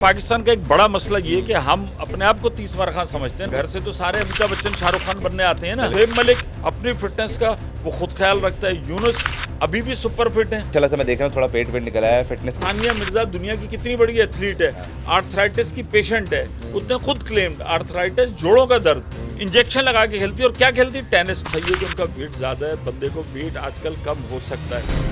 पाकिस्तान का एक बड़ा मसला ये है कि हम अपने आप को 30 बार खान समझते हैं। घर से तो सारे अमिताभ बच्चन शाहरुख खान बनने आते हैं ना। हेम मलिक अपनी फिटनेस का वो खुद ख्याल रखता है। यूनुस अभी भी सुपर फिट है। चला मैं देख रहा हूँ थोड़ा पेट निकला है फिटनेस। सानिया मिर्जा दुनिया की कितनी बड़ी एथलीट है, आर्थराइटिस की पेशेंट है, उसने खुद क्लेम्ड आर्थराइटिस जोड़ों का दर्द, इंजेक्शन लगा के खेलती है। और क्या खेलती है? टेनिस। सही है कि उनका वेट ज्यादा है, बंदे को वेट आजकल कम हो सकता है।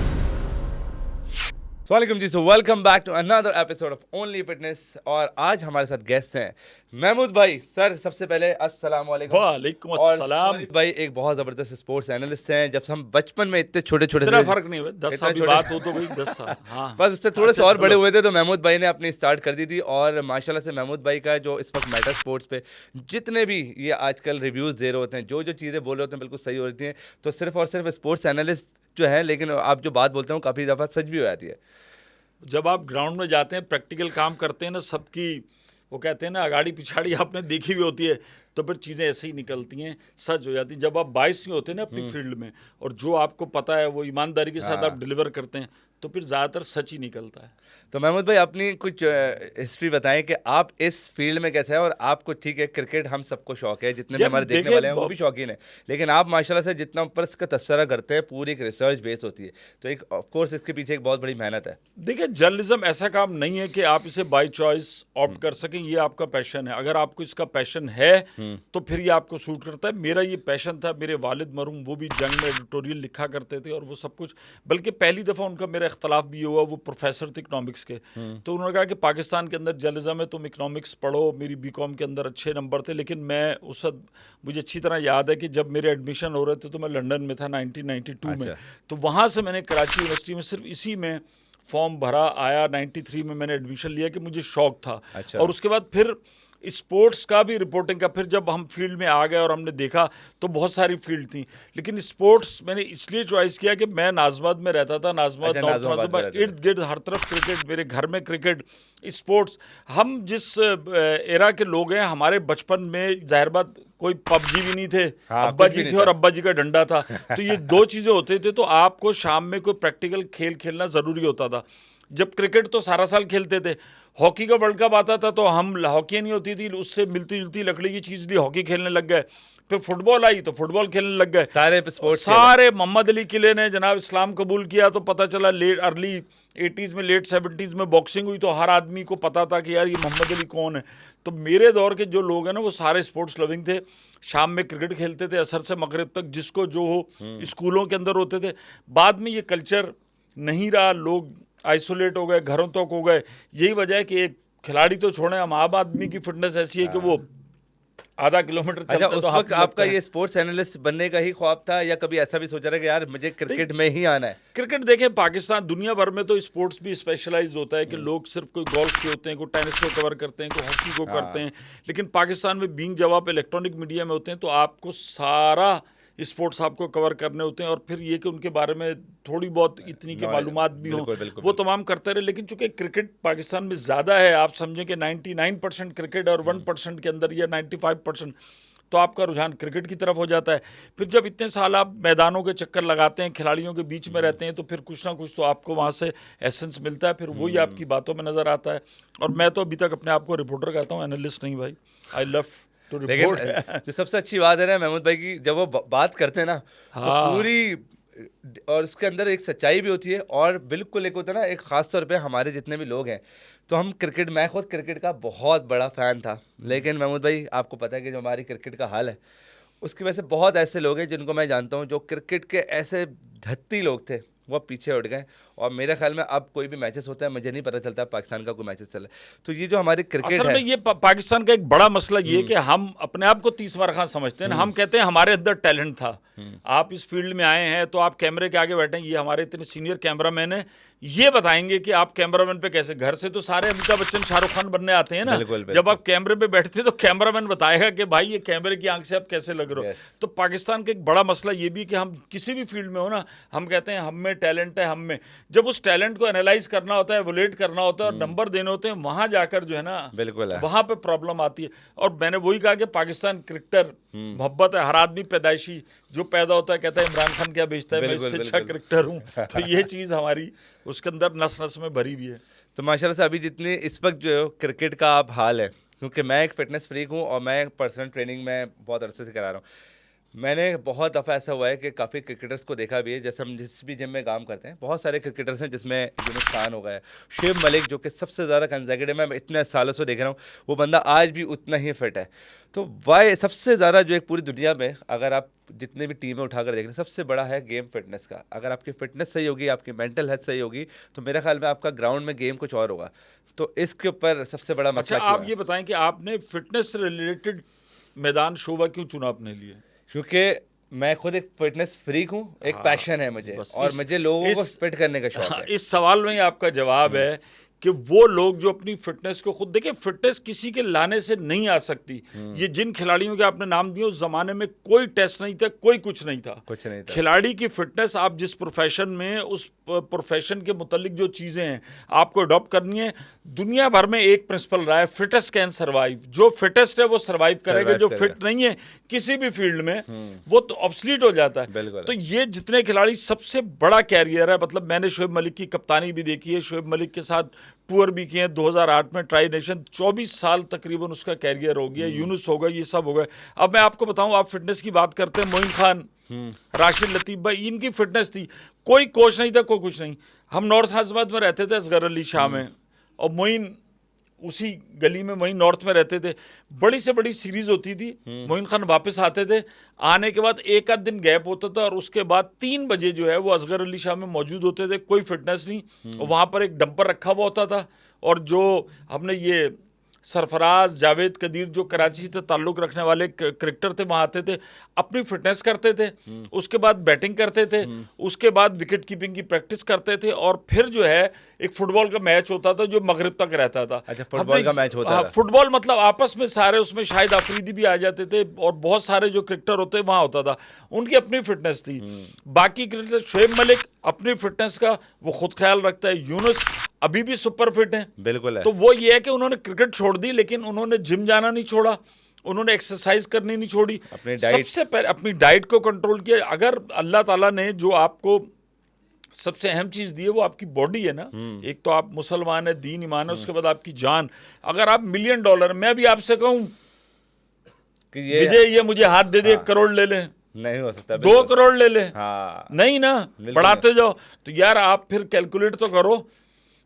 वालेकुम जी, so welcome back to another episode of only fitness. और आज हमारे साथ गेस्ट हैं महमूद भाई। सर सबसे पहले अस्सलाम वालेकुम। वालेकुम अस्सलाम। और भाई एक बहुत जबरदस्त स्पोर्ट्स एनालिस्ट हैं। जब हम बचपन में इतने छोटे छोटे इतना फर्क नहीं हुआ, 10 साल की बात हो तो गई 10 साल। हाँ। बस उससे थोड़े से और बड़े हुए थे तो महमूद भाई ने अपनी स्टार्ट कर दी थी। और माशाल्लाह से महमूद भाई का जो इस वक्त मेटा स्पोर्ट्स पे जितने भी ये आजकल रिव्यूज़ दे रहे होते हैं, जो चीज़ें बोल रहे होते हैं बिल्कुल सही हो रही हैं। तो सिर्फ और सिर्फ स्पोर्ट्स एनालिस्ट जो है, लेकिन आप जो बात बोलते हैं वो काफ़ी दफ़ा सच भी हो जाती है। जब आप ग्राउंड में जाते हैं, प्रैक्टिकल काम करते हैं ना, सबकी वो कहते हैं ना अगाड़ी पिछाड़ी आपने देखी हुई होती है, तो फिर चीज़ें ऐसे ही निकलती हैं, सच हो जाती हैं। जब आप 22 नहीं होते ना अपनी फील्ड में, और जो आपको पता है वो ईमानदारी के साथ आप डिलीवर करते हैं, तो फिर ज़्यादातर सच ही निकलता है। तो महमूद भाई अपनी कुछ हिस्ट्री बताएं कि आप इस फील्ड में कैसे हैं। और आपको ठीक है, क्रिकेट हम सबको शौक है, जितने भी हमारे देखने वाले हैं वो भी शौकीन है, लेकिन आप माशाल्लाह से जितना ऊपर इसका तबसरा करते हैं पूरी एक रिसर्च बेस होती है, तो एक ऑफ कोर्स इसके पीछे एक बहुत बड़ी मेहनत है। देखिए, जर्नलिज्म ऐसा काम नहीं है कि आप इसे बाय चॉइस ऑप्ट कर सकें। ये आपका पैशन है। अगर आपको इसका पैशन है तो फिर ये आपको सूट करता है। मेरा ये पैशन था। मेरे वालिद मरहूम वो भी जंग में एडिटोरियल लिखा करते थे और वो सब कुछ, बल्कि पहली दफ़ा उनका मेरा इख्तलाफ भी हुआ। वो प्रोफेसर थे इकनॉमिक्स के, तो उन्होंने कहा कि पाकिस्तान के अंदर जर्नलिज्म है, तुम इकनॉमिक्स पढ़ो। मेरी बीकॉम के अंदर अच्छे नंबर थे, लेकिन मैं उस वक्त, मुझे अच्छी तरह याद है कि जब मेरे एडमिशन हो रहे थे तो मैं लंदन में था 1992 में। तो वहाँ से मैंने कराची यूनिवर्सिटी में सिर्फ इसी में फॉर्म भरा, आया 93 में मैंने एडमिशन लिया कि मुझे शौक था। और उसके बाद फिर स्पोर्ट्स का भी रिपोर्टिंग का, फिर जब हम फील्ड में आ गए और हमने देखा तो बहुत सारी फील्ड थी, लेकिन स्पोर्ट्स मैंने इसलिए चॉइस किया कि मैं नाजमाबाद में रहता था। नाजमाबाद इर्द गिर्द हर तरफ क्रिकेट, मेरे घर में क्रिकेट, स्पोर्ट्स। हम जिस एरा के लोग हैं, हमारे बचपन में जाहिर बात कोई पबजी भी नहीं थे। अब्बा जी थे और अब्बा जी का डंडा था। तो ये दो चीज़ें होते थे, तो आपको शाम में कोई प्रैक्टिकल खेल खेलना ज़रूरी होता था। जब क्रिकेट तो सारा साल खेलते थे, हॉकी का वर्ल्ड कप आता था तो हम, हॉकी नहीं होती थी, उससे मिलती जुलती लकड़ी की चीज़ ली, हॉकी खेलने लग गए। फिर फुटबॉल आई तो फुटबॉल खेलने लग गए। सारे स्पोर्ट्स, सारे मोहम्मद अली किले ने जनाब इस्लाम कबूल किया तो पता चला लेट अर्ली 80s में, लेट 70s में बॉक्सिंग हुई, तो हर आदमी को पता था कि यार ये मोहम्मद अली कौन है। तो मेरे दौर के जो लोग हैं ना, वो सारे स्पोर्ट्स लविंग थे। शाम में क्रिकेट खेलते थे, असर से मगरिब तक, जिसको जो हो, स्कूलों के अंदर होते थे। बाद में ये कल्चर नहीं रहा, लोग आइसोलेट हो गए, घरों तक हो गए। यही वजह है कि एक खिलाड़ी तो छोड़ें, हम आम आदमी की फिटनेस ऐसी है कि वो आधा किलोमीटर चलते। उस वक्त आपका ये स्पोर्ट्स एनालिस्ट बनने का ही ख्वाब था या कभी ऐसा भी सोचा था कि यार मुझे क्रिकेट में ही आना है? क्रिकेट देखें, पाकिस्तान, दुनिया भर में तो स्पोर्ट्स भी स्पेशलाइज होता है कि लोग सिर्फ कोई गोल्फ के होते हैं, कोई टेनिस को कवर करते हैं, कोई हॉकी को करते हैं, लेकिन पाकिस्तान में बीइंग जब आप इलेक्ट्रॉनिक मीडिया में होते हैं तो आपको सारा स्पोर्ट्स आपको कवर करने होते हैं। और फिर ये कि उनके बारे में थोड़ी बहुत इतनी की मालूमात भी हो, वो तमाम करते रहे। लेकिन चूंकि क्रिकेट पाकिस्तान में ज़्यादा है, आप समझें कि 99% क्रिकेट और 1% के अंदर या 95%, तो आपका रुझान क्रिकेट की तरफ हो जाता है। फिर जब इतने साल आप मैदानों के चक्कर लगाते हैं, खिलाड़ियों के बीच में रहते हैं, तो फिर कुछ ना कुछ तो आपको वहाँ से एसेंस मिलता है, फिर वही आपकी बातों में नज़र आता है। और मैं तो अभी तक अपने आप को रिपोर्टर कहता हूँ, एनालिस्ट नहीं भाई। I love to report. जो सबसे अच्छी बात है ना महमूद भाई की, जब वो बात करते हैं ना, तो पूरी, और उसके अंदर एक सच्चाई भी होती है। और बिल्कुल एक होता है ना, एक ख़ास तौर पे हमारे जितने भी लोग हैं, तो हम क्रिकेट, मैं खुद क्रिकेट का बहुत बड़ा फ़ैन था, लेकिन महमूद भाई आपको पता है कि जो हमारी क्रिकेट का हाल है, उसकी वजह से बहुत ऐसे लोग हैं जिनको मैं जानता हूँ जो क्रिकेट के ऐसे धत्ती लोग थे, वो पीछे उठ गए। और मेरे ख्याल में अब कोई भी मैचेस होता है, मुझे नहीं पता चलता पाकिस्तान का कोई मैचेस चल रहा है। तो ये जो हमारी क्रिकेट असल में ये पाकिस्तान का एक बड़ा मसला ये है कि हम अपने आप को 30 बार खान समझते हैं। हम कहते हैं हमारे अंदर टैलेंट था। आप इस फील्ड में आए हैं तो आप कैमरे के आगे बैठे हैं, ये हमारे इतने सीनियर कैमरामैन हैं, ये बताएंगे कि आप कैमरामैन पे कैसे। घर से तो सारे अमिताभ बच्चन शाहरुख खान बनने आते हैं ना। जब आप कैमरे पे बैठते तो कैमरामैन बताएगा कि भाई ये कैमरे की आंख से आप कैसे लग रहे हो। तो पाकिस्तान का एक बड़ा मसला ये भी कि हम किसी भी फील्ड में हो ना, हम कहते हैं हम में टैलेंट है, हम में, जब उस टैलेंट को एनालाइज करना होता है, एवोलेट करना होता है और नंबर देने होते हैं, वहां जाकर जो है ना, बिल्कुल वहां पे प्रॉब्लम आती है। और मैंने वही कहा कि पाकिस्तान क्रिकेटर मोहब्बत है, हर आदमी पैदाइशी जो पैदा होता है कहता है इमरान खान क्या बेचता है, मैं इससे अच्छा क्रिकेटर हूँ। तो ये चीज़ हमारी उसके अंदर नस नस में भरी हुई है। तो माशाल्लाह से अभी जितनी इस वक्त जो क्रिकेट का आप हाल है, क्योंकि मैं एक फिटनेस फ्रीक हूँ और मैं पर्सनल ट्रेनिंग में बहुत अरसे से करा रहा हूँ, मैंने बहुत दफ़ा ऐसा हुआ है कि काफ़ी क्रिकेटर्स को देखा भी है। जैसे हम जिस भी जिम में काम करते हैं, बहुत सारे क्रिकेटर्स हैं जिसमें यूनुस खान हो गए, शुएब मलिक जो कि सबसे ज़्यादा कंसेक्यूटिव मैं इतने सालों से देख रहा हूँ, वो बंदा आज भी उतना ही फिट है। तो वाई सबसे ज़्यादा जो एक पूरी दुनिया में अगर आप जितने भी टीमें उठाकर देख रहे हैं, सबसे बड़ा है गेम फिटनेस का। अगर आपकी फिटनेस सही होगी, आपकी मेंटल हेल्थ सही होगी, तो मेरे ख्याल में आपका ग्राउंड में गेम कुछ और होगा। तो इसके ऊपर सबसे बड़ा अच्छा, मसला आप ये बताएं कि आपने फिटनेस से रिलेटेड मैदान शोभा क्यों चुना अपने लिए? क्योंकि मैं खुद एक फिटनेस फ्रीक हूँ, एक पैशन है मुझे, और मुझे लोगों को फिट करने का शौक है। इस सवाल में ही आपका जवाब है कि वो लोग जो अपनी फिटनेस को खुद देखें, फिटनेस किसी के लाने से नहीं आ सकती। ये जिन खिलाड़ियों के आपने नाम दिए, उस जमाने में कोई टेस्ट नहीं था, कोई कुछ नहीं था। खिलाड़ी की फिटनेस, आप जिस प्रोफेशन में, उस प्रोफेशन के मुतालिक जो चीज़ें हैं आपको अडॉप्ट करनी है। दुनिया भर में एक प्रिंसिपल रहा है, फिटेस्ट कैन सर्वाइव। जो फिटेस्ट है वो सर्वाइव करेगा, जो फिट नहीं है किसी भी फील्ड में वो तो ऑब्सलीट हो जाता है। तो ये जितने खिलाड़ी, सबसे बड़ा कैरियर है। मतलब मैंने शुएब मलिक की कप्तानी भी देखी है, शुएब मलिक के साथ टूर भी किए हैं। 2008 में ट्राई नेशन, 24 साल तकरीबन उसका कैरियर हो गया। यूनुस हो गया, ये सब हो गए। अब मैं आपको बताऊं, आप फिटनेस की बात करते हैं, मोइन खान, राशिद लतीफ भाई, इनकी फिटनेस थी। कोई कोच नहीं था, कोई कुछ नहीं। हम नॉर्थ हैदराबाद में रहते थे, असगर अली शाह में, और मोइन उसी गली में, वहीं नॉर्थ में रहते थे। बड़ी से बड़ी सीरीज होती थी, मोइन खान वापस आते थे, आने के बाद एक आध दिन गैप होता था, और उसके बाद 3 बजे जो है वो असगर अली शाह में मौजूद होते थे। कोई फिटनेस नहीं, और वहाँ पर एक डंपर रखा हुआ होता था। और जो हमने ये सरफराज, जावेद कदीर, जो कराची से ताल्लुक रखने वाले क्रिकेटर थे, वहाँ आते थे, अपनी फिटनेस करते थे, उसके बाद बैटिंग करते थे, उसके बाद विकेट कीपिंग की प्रैक्टिस करते थे, और फिर जो है एक फुटबॉल का मैच होता था जो मगरिब तक रहता था। अच्छा, फुटबॉल का मैच होता था? फुटबॉल मतलब आपस में सारे, उसमें शाहिद अफरीदी भी आ जाते थे, और बहुत सारे जो क्रिकेटर होते वहाँ होता था। उनकी अपनी फिटनेस थी। बाकी क्रिकेटर, शुएब मलिक अपनी फिटनेस का वो खुद ख्याल रखता है। यूनुस अभी भी सुपर फिट हैं। बिल्कुल है। तो वो ये है कि उन्होंने क्रिकेट छोड़ दी, लेकिन उन्होंने जिम जाना नहीं छोड़ा, उन्होंने एक्सरसाइज करनी नहीं छोड़ी, अपनी डाइट, सबसे पहले अपनी डाइट को कंट्रोल किया। अगर अल्लाह ताला ने जो आपको सबसे अहम चीज दी है वो आपकी बॉडी है ना, एक तो आप मुसलमान है, दीन ईमान है, उसके बाद आपकी जान। अगर आप $1 मिलियन, मैं भी आपसे कहूं कि विजय ये मुझे हाथ दे दे, 1 करोड़ ले लें, नहीं हो सकता। 2 करोड़ ले लें, नहीं ना, बढ़ाते जाओ। तो यार आप फिर कैलकुलेट तो करो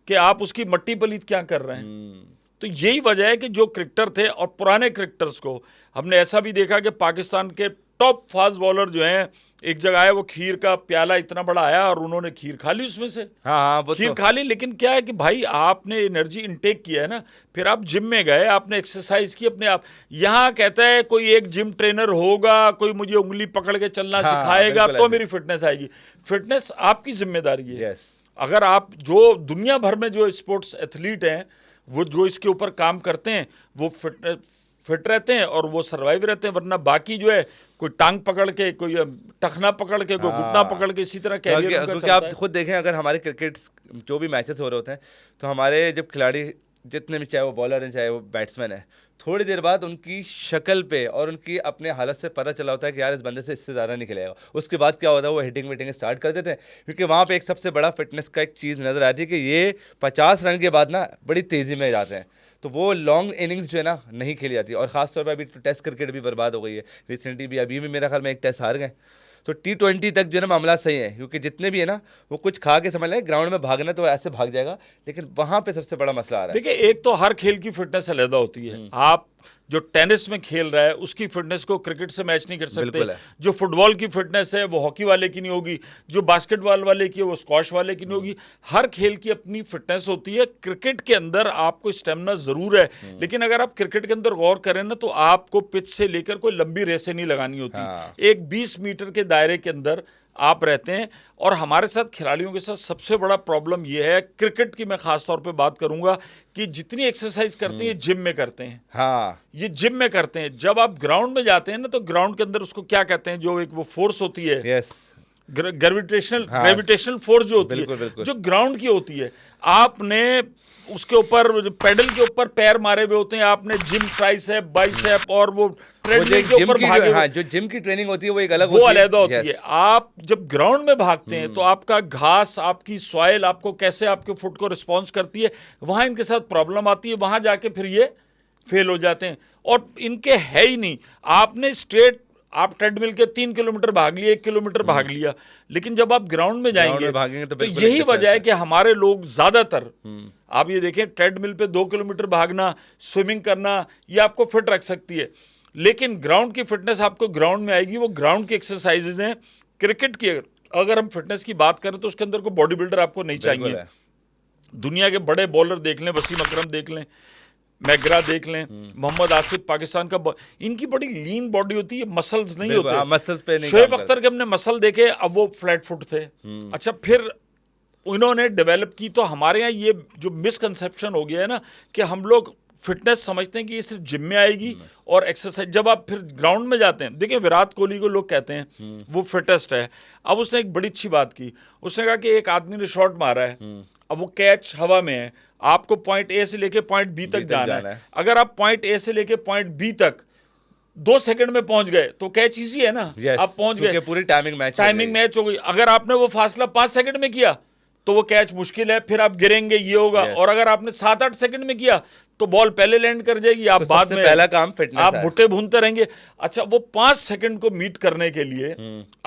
कि आप उसकी मट्टी पलीत क्या कर रहे हैं। तो यही वजह है कि जो क्रिकेटर थे, और पुराने क्रिकेटर्स को हमने ऐसा भी देखा कि पाकिस्तान के टॉप फास्ट बॉलर जो हैं, एक जगह है वो खीर का प्याला इतना बड़ा आया और उन्होंने खीर खा ली उसमें से। हाँ, खीर खा ली, लेकिन क्या है कि भाई आपने एनर्जी इनटेक किया है ना, फिर आप जिम में गए, आपने एक्सरसाइज की अपने आप। यहाँ कहता है कोई एक जिम ट्रेनर होगा, कोई मुझे उंगली पकड़ के चलना सिखाएगा तो मेरी फिटनेस आएगी। फिटनेस आपकी जिम्मेदारी है। अगर आप, जो दुनिया भर में जो स्पोर्ट्स एथलीट हैं, वो जो इसके ऊपर काम करते हैं, वो फिट रहते हैं और वो सर्वाइव रहते हैं। वरना बाकी जो है, कोई टांग पकड़ के, कोई टखना पकड़ के, कोई घुटना पकड़ के, इसी तरह कैरियर क्योंकि आप खुद देखें, अगर हमारे क्रिकेट जो भी मैचेस हो रहे होते हैं, तो हमारे जब खिलाड़ी जितने भी, चाहे वो बॉलर हैं चाहे वो बैट्समैन है, थोड़ी देर बाद उनकी शक्ल पे और उनकी अपने हालत से पता चला होता है कि यार इस बंदे से इससे ज़्यादा नहीं खेलेगा। उसके बाद क्या होता है, वो हिटिंग विटिंग स्टार्ट कर देते हैं, क्योंकि वहाँ पे एक सबसे बड़ा फिटनेस का एक चीज़ नज़र आती है कि ये 50 रन के बाद ना बड़ी तेज़ी में जाते हैं। तो वो लॉन्ग इनिंग्स जो है ना नहीं खेली जाती, और ख़ासतौर पर अभी टेस्ट क्रिकेट भी बर्बाद हो गई है। रिसेंटली भी, अभी भी मेरा ख्याल में एक टेस्ट हार गए। तो T20 तक जो है ना मामला सही है, क्योंकि जितने भी है ना वो कुछ खा के समझ लें, ग्राउंड में भागना तो ऐसे भाग जाएगा, लेकिन वहाँ पे सबसे बड़ा मसला आ रहा है। देखिए, एक तो हर खेल की फिटनेस अलग होती है। आप जो टेनिस में खेल रहा है उसकी फिटनेस को क्रिकेट से मैच नहीं कर सकते। जो फुटबॉल की फिटनेस है वो हॉकी वाले की नहीं होगी, जो बास्केटबॉल वाले की है वो स्क्वॉश वाले की नहीं होगी। हर खेल की अपनी फिटनेस होती है। क्रिकेट के अंदर आपको स्टेमिना जरूर है, लेकिन अगर आप क्रिकेट के अंदर गौर करें ना, तो आपको पिच से लेकर कोई लंबी रेसें नहीं लगानी होती। एक 20 मीटर के दायरे के अंदर आप रहते हैं। और हमारे साथ खिलाड़ियों के साथ सबसे बड़ा प्रॉब्लम यह है, क्रिकेट की मैं खास तौर पे बात करूंगा, कि जितनी एक्सरसाइज करते हैं जिम में करते हैं। हाँ, ये जिम में करते हैं। जब आप ग्राउंड में जाते हैं ना, तो ग्राउंड के अंदर उसको क्या कहते हैं, जो एक वो फोर्स होती है, ग्रेविटेशनल फोर्स जो होती है, जो ग्राउंड की होती है, आपने उसके ऊपर पेडल के ऊपर पैर मारे हुए होते हैं, आपने जिम ट्राइसेप बाइसेप और वो वो जो ट्रेडमिल एक के जिम ऊपर की भागे हाँ, जो जिम की ट्रेनिंग होती है वो एक अलग वो होती है। अलग होती है। Yes. आप जब ग्राउंड में भागते हैं तो आपका घास, आपकी सॉइल आपको कैसे आपके फुट को रिस्पॉन्स करती है, वहां इनके साथ प्रॉब्लम आती है, वहां जाके फिर ये फेल हो जाते हैं। और इनके है ही नहीं, आपने स्ट्रेट आप ट्रेडमिल के 3 किलोमीटर भाग लिया, 1 किलोमीटर भाग लिया, लेकिन जब आप ग्राउंड में जाएंगे में भागेंगे तो तो बिल्कुल यही एक वजह है difference कि हमारे लोग ज्यादातर, आप ये देखें, ट्रेडमिल पे 2 किलोमीटर भागना, स्विमिंग करना, ये आपको फिट रख सकती है, लेकिन ग्राउंड की फिटनेस आपको ग्राउंड में आएगी, वो ग्राउंड की एक्सरसाइजेज हैं। क्रिकेट की अगर हम फिटनेस की बात करें तो उसके अंदर कोई बॉडी बिल्डर आपको नहीं बिल्कुल चाहिए। है। दुनिया के बड़े बॉलर देख लें, वसीम अकरम देख लें, मैग्रा देख लें, मोहम्मद आसिफ पाकिस्तान का, इनकी बड़ी लीन बॉडी होती है, मसल्स नहीं बिल्कुल, होते। हाँ, muscles पे नहीं शोएब काम अख्तर के हमने मसल देखे, अब वो फ्लैट फुट थे। अच्छा, फिर उन्होंने डेवलप की। तो हमारे यहाँ ये जो मिसकंसेप्शन हो गया है ना कि हम लोग फिटनेस समझते हैं कि ये सिर्फ जिम में आएगी और एक्सरसाइज। जब आप फिर ग्राउंड में जाते हैं, देखिए विराट कोहली को लोग कहते हैं वो फिटेस्ट है। अब उसने एक बड़ी अच्छी बात की, उसने कहा कि एक आदमी ने शॉट मारा है, अब वो कैच हवा में है, आपको पॉइंट ए से लेके पॉइंट बी तक जाना है। अगर आप पॉइंट ए से लेके पॉइंट बी तक 2 सेकंड में पहुंच गए तो कैच इजी है ना। Yes, आप पहुंच गए, पूरी टाइमिंग मैच हो गई। अगर आपने वो फासला 5 सेकंड में किया तो वो कैच मुश्किल है, फिर आप गिरेंगे, ये होगा। Yes. और अगर आपने 7-8 सेकंड में किया तो बॉल पहले लैंड कर जाएगी, आप तो बाद सबसे में पहला काम फिटनेस आप है। भुट्टे भूनते रहेंगे। अच्छा, वो 5 सेकंड को मीट करने के लिए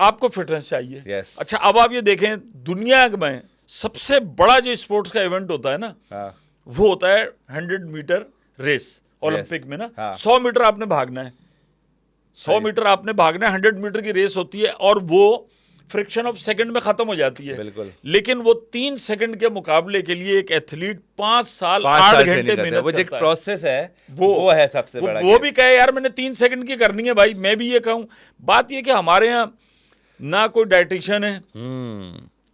आपको फिटनेस चाहिए। Yes. अच्छा, अब आप ये देखें, दुनिया में सबसे बड़ा जो स्पोर्ट्स का इवेंट होता है ना, हाँ, वो होता है 100 मीटर रेस ओलंपिक में ना। हाँ। 100 मीटर आपने भागना है, 100 मीटर आपने भागना है, 100 मीटर की रेस होती है और वो फ्रिक्शन ऑफ सेकंड में खत्म हो जाती है। बिल्कुल। लेकिन वो 3 सेकंड के मुकाबले के लिए एक एथलीट 5 साल 5 8 साल घंटे ट्रेनिंग करते हैं। मेहनत वो जो एक करता है। प्रोसेस है वो है सबसे बड़ा। वो भी कहे यार मैंने 3 सेकंड की करनी है भाई, मैं भी ये कहूं। बात ये कि हमारे यहाँ ना कोई डाइटिशियन है,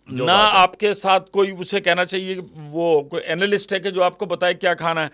ना आपके साथ कोई उसे कहना चाहिए, वो कोई एनालिस्ट है कि जो आपको बताए क्या खाना है।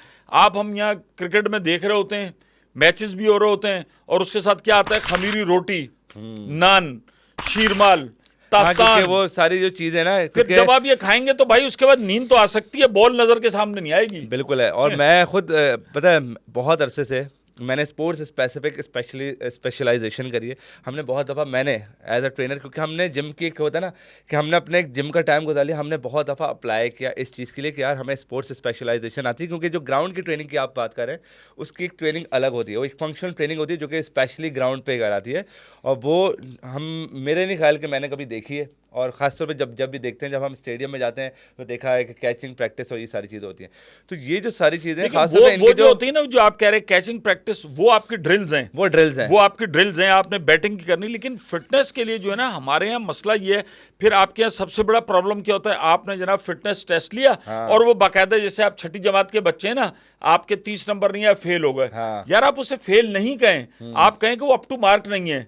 हम यहाँ क्रिकेट में देख रहे होते हैं, मैचेस भी हो रहे होते हैं, और उसके साथ क्या आता है, खमीरी रोटी, नान, शीरमाल, हाँ, ताफ्तान। क्योंकि वो सारी जो चीजें ना, फिर जब आप ये खाएंगे तो भाई उसके बाद नींद तो आ सकती है, बॉल नजर के सामने नहीं आएगी। बिल्कुल है। और मैं खुद पता है, बहुत अरसे से मैंने स्पोर्ट्स स्पेसिफिक स्पेशलाइजेशन करी है। हमने बहुत दफ़ा, मैंने एज अ ट्रेनर, क्योंकि हमने जिम की, एक होता है ना कि हमने अपने एक जिम का टाइम गुजार लिया, हमने बहुत दफ़ा अप्लाई किया इस चीज़ के लिए कि यार हमें स्पोर्ट्स स्पेशलाइजेशन आती है। क्योंकि जो ग्राउंड की ट्रेनिंग की आप बात कर रहे हैं, उसकी एक ट्रेनिंग अलग होती है, वो एक फंक्शनल ट्रेनिंग होती है जो कि स्पेशली ग्राउंड पे कराती है। और वो मेरे नहीं ख्याल कि मैंने कभी देखी है। और ख़ासतौर पे जब भी देखते हैं, जब हम स्टेडियम में जाते हैं तो देखा है कि कैचिंग प्रैक्टिस और ये सारी चीज़ें होती हैं। तो ये जो सारी चीज़ें खासतौर पे वो जो होती है ना, जो आप कह रहे हैं कैचिंग प्रैक्टिस, वो आपकी ड्रिल्स हैं, वो आपकी ड्रिल्स हैं, आपने बैटिंग की करनी। लेकिन फिटनेस के लिए जो है ना, हमारे यहाँ मसला ये है। फिर आपके यहाँ सबसे बड़ा प्रॉब्लम क्या होता है, आपने जनाब फिटनेस टेस्ट लिया, और वो बाकायदा, जैसे आप 6ठी जमात के बच्चे हैं ना, आपके 30 नंबर नहीं आए, फेल हो गए। यार आप उसे फेल नहीं कहें, आप कहें कि वो अप टू मार्क नहीं है,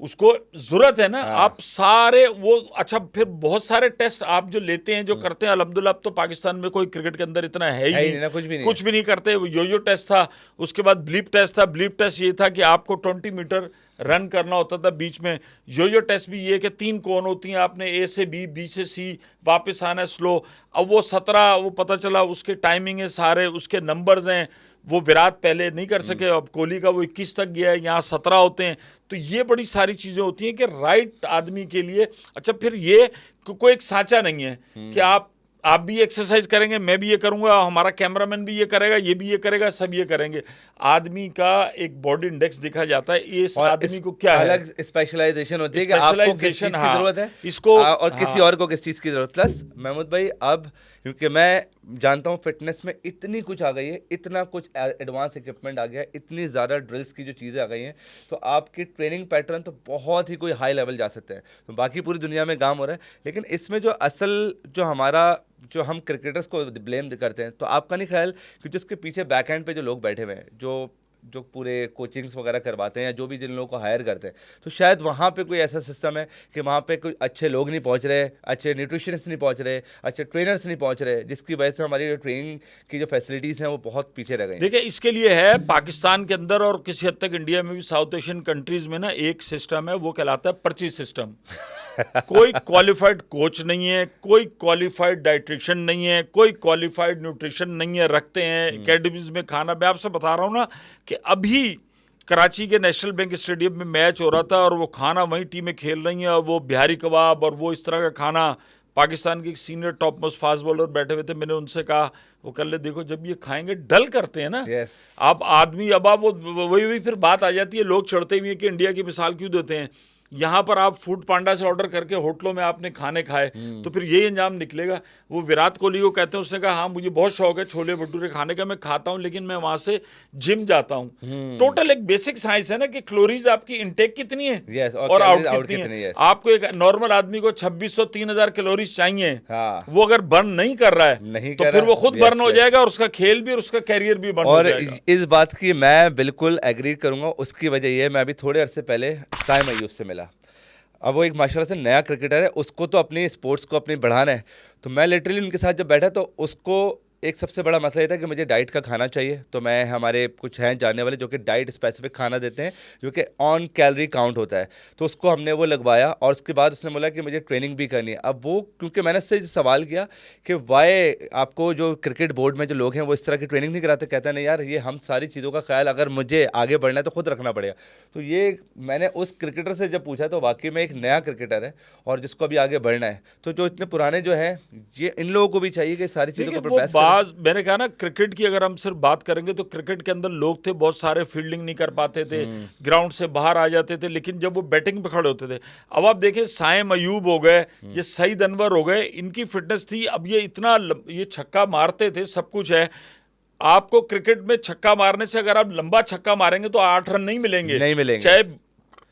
उसको जरूरत है ना। आप सारे वो, अच्छा, फिर बहुत सारे टेस्ट आप जो लेते हैं, जो करते हैं, अल्हम्दुलिल्लाह अब तो पाकिस्तान में कोई क्रिकेट के अंदर इतना है ही नहीं, कुछ भी नहीं करते। वो यो टेस्ट था, उसके बाद ब्लीप टेस्ट था। ब्लीप टेस्ट ये था कि आपको 20 मीटर रन करना होता था बीच में। यो टेस्ट भी ये कि 3 कोन होती हैं, आपने ए से बी, बी से सी, वापस आना है स्लो। अब वो 17, वो पता चला उसके टाइमिंग है सारे, उसके नंबर्स हैं। वो विराट पहले नहीं कर सके, अब कोहली का वो 21 तक गया है, यहाँ 17 होते हैं। तो ये बड़ी सारी चीज़ें होती हैं कि राइट आदमी के लिए। अच्छा, फिर ये कोई एक साँचा नहीं है कि आप भी एक्सरसाइज करेंगे, मैं भी ये करूंगा, हमारा कैमरामैन भी ये करेगा, ये भी ये करेगा, सब ये करेंगे। आदमी का एक बॉडी इंडेक्स देखा जाता है, इस आदमी को क्या है, अलग स्पेशलाइजेशन होती है कि आपको किस चीज़ की ज़रूरत है इसको, और किसी और को किस चीज़ की ज़रूरत। प्लस महमूद भाई, अब क्योंकि मैं जानता हूँ फिटनेस में इतनी कुछ आ गई है, इतना कुछ एडवांस इक्विपमेंट आ गया है, इतनी ज़्यादा ड्रिल्स की जो चीज़ें आ गई हैं, तो आपकी ट्रेनिंग पैटर्न तो बहुत ही कोई हाई लेवल जा सकते हैं। तो बाकी पूरी दुनिया में काम हो रहा है, लेकिन इसमें जो असल जो हम क्रिकेटर्स को ब्लेम करते हैं, तो आपका नहीं ख्याल कि जो उसके पीछे बैक एंड पे जो लोग बैठे हुए हैं, जो पूरे कोचिंग्स वगैरह करवाते हैं, या जो भी जिन लोगों को हायर करते हैं, तो शायद वहाँ पे कोई ऐसा सिस्टम है कि वहाँ पे कोई अच्छे लोग नहीं पहुँच रहे, अच्छे न्यूट्रिशनिस्ट नहीं पहुँच रहे, अच्छे ट्रेनर्स नहीं पहुँच रहे, जिसकी वजह से हमारी जो ट्रेनिंग की जो फैसिलिटीज़ हैं वो बहुत पीछे रह गई। देखिए, इसके लिए है पाकिस्तान के अंदर और किसी हद तक इंडिया में भी, साउथ एशियन कंट्रीज़ में ना एक सिस्टम है, वो कहलाता है पर्ची सिस्टम। कोई क्वालिफाइड कोच नहीं है, कोई क्वालिफाइड डाइटिशियन नहीं है, कोई क्वालिफाइड न्यूट्रिशन नहीं है, रखते हैं एकेडमीज में खाना। मैं आपसे बता रहा हूँ ना कि अभी कराची के नेशनल बैंक स्टेडियम में मैच हो रहा था और वो खाना वही टीमें खेल रही हैं, और वो बिहारी कबाब और वो इस तरह का खाना, पाकिस्तान के एक senior top most fast bowler बैठे हुए थे, मैंने उनसे कहा, वो कल ले देखो जब ये खाएंगे डल करते हैं ना आप आदमी, अब आप वो वही फिर बात आ जाती है, लोग चढ़ते हुए कि इंडिया की मिसाल क्यों देते हैं। यहाँ पर आप फूड पांडा से ऑर्डर करके होटलों में आपने खाने खाए तो फिर यही अंजाम निकलेगा। वो विराट कोहली को कहते हैं, उसने कहा हाँ मुझे बहुत शौक है छोले भटूरे खाने का, मैं खाता हूँ लेकिन मैं वहां से जिम जाता हूँ। टोटल एक बेसिक साइंस है ना कि कैलोरीज आपकी इनटेक कितनी है और आउट कितनी है। आपको एक नॉर्मल आदमी को 2600-3000 कैलोरीज चाहिए, वो अगर बर्न नहीं कर रहा है तो फिर वो खुद बर्न हो जाएगा और उसका खेल भी और उसका कैरियर भी बर्न हो जाएगा। और इस बात की मैं बिल्कुल एग्री करूंगा। उसकी वजह ये, मैं अभी थोड़े अरसे पहले साइम अय्यूब से मिला। अब वो एक माशाल्लाह से नया क्रिकेटर है, उसको तो अपनी स्पोर्ट्स को अपनी बढ़ाना है। तो मैं लिटरली उनके साथ जब बैठा तो उसको एक सबसे बड़ा मसला ये था कि मुझे डाइट का खाना चाहिए। तो मैं, हमारे कुछ हैं जानने वाले जो कि डाइट स्पेसिफिक खाना देते हैं जो कि ऑन कैलोरी काउंट होता है, तो उसको हमने वो लगवाया और उसके बाद उसने बोला कि मुझे ट्रेनिंग भी करनी है। अब वो, क्योंकि मैंने उससे सवाल किया कि वाई आपको जो क्रिकेट बोर्ड में जो लोग हैं वो इस तरह की ट्रेनिंग नहीं कराते, कहता है नहीं यार ये हम सारी चीज़ों का ख्याल अगर मुझे आगे बढ़ना है तो खुद रखना पड़ेगा। तो ये मैंने उस क्रिकेटर से जब पूछा तो वाकई में एक नया क्रिकेटर है और जिसको अभी आगे बढ़ना है। तो जो इतने पुराने जो हैं, ये इन लोगों को भी चाहिए कि सारी चीज़ों को। मैंने कहा ना, क्रिकेट की अगर हम सिर्फ बात करेंगे तो क्रिकेट के अंदर लोग थे बहुत सारे, फील्डिंग नहीं कर पाते थे, ग्राउंड से बाहर आ जाते थे, लेकिन जब वो बैटिंग पे खड़े होते थे, अब आप देखें साइम अयूब हो गए, ये सईद अनवर हो गए, इनकी फिटनेस थी। अब ये इतना ये छक्का मारते थे, सब कुछ है। आपको क्रिकेट में छक्का मारने से अगर आप लंबा छक्का मारेंगे तो 8 रन नहीं मिलेंगे, चाहे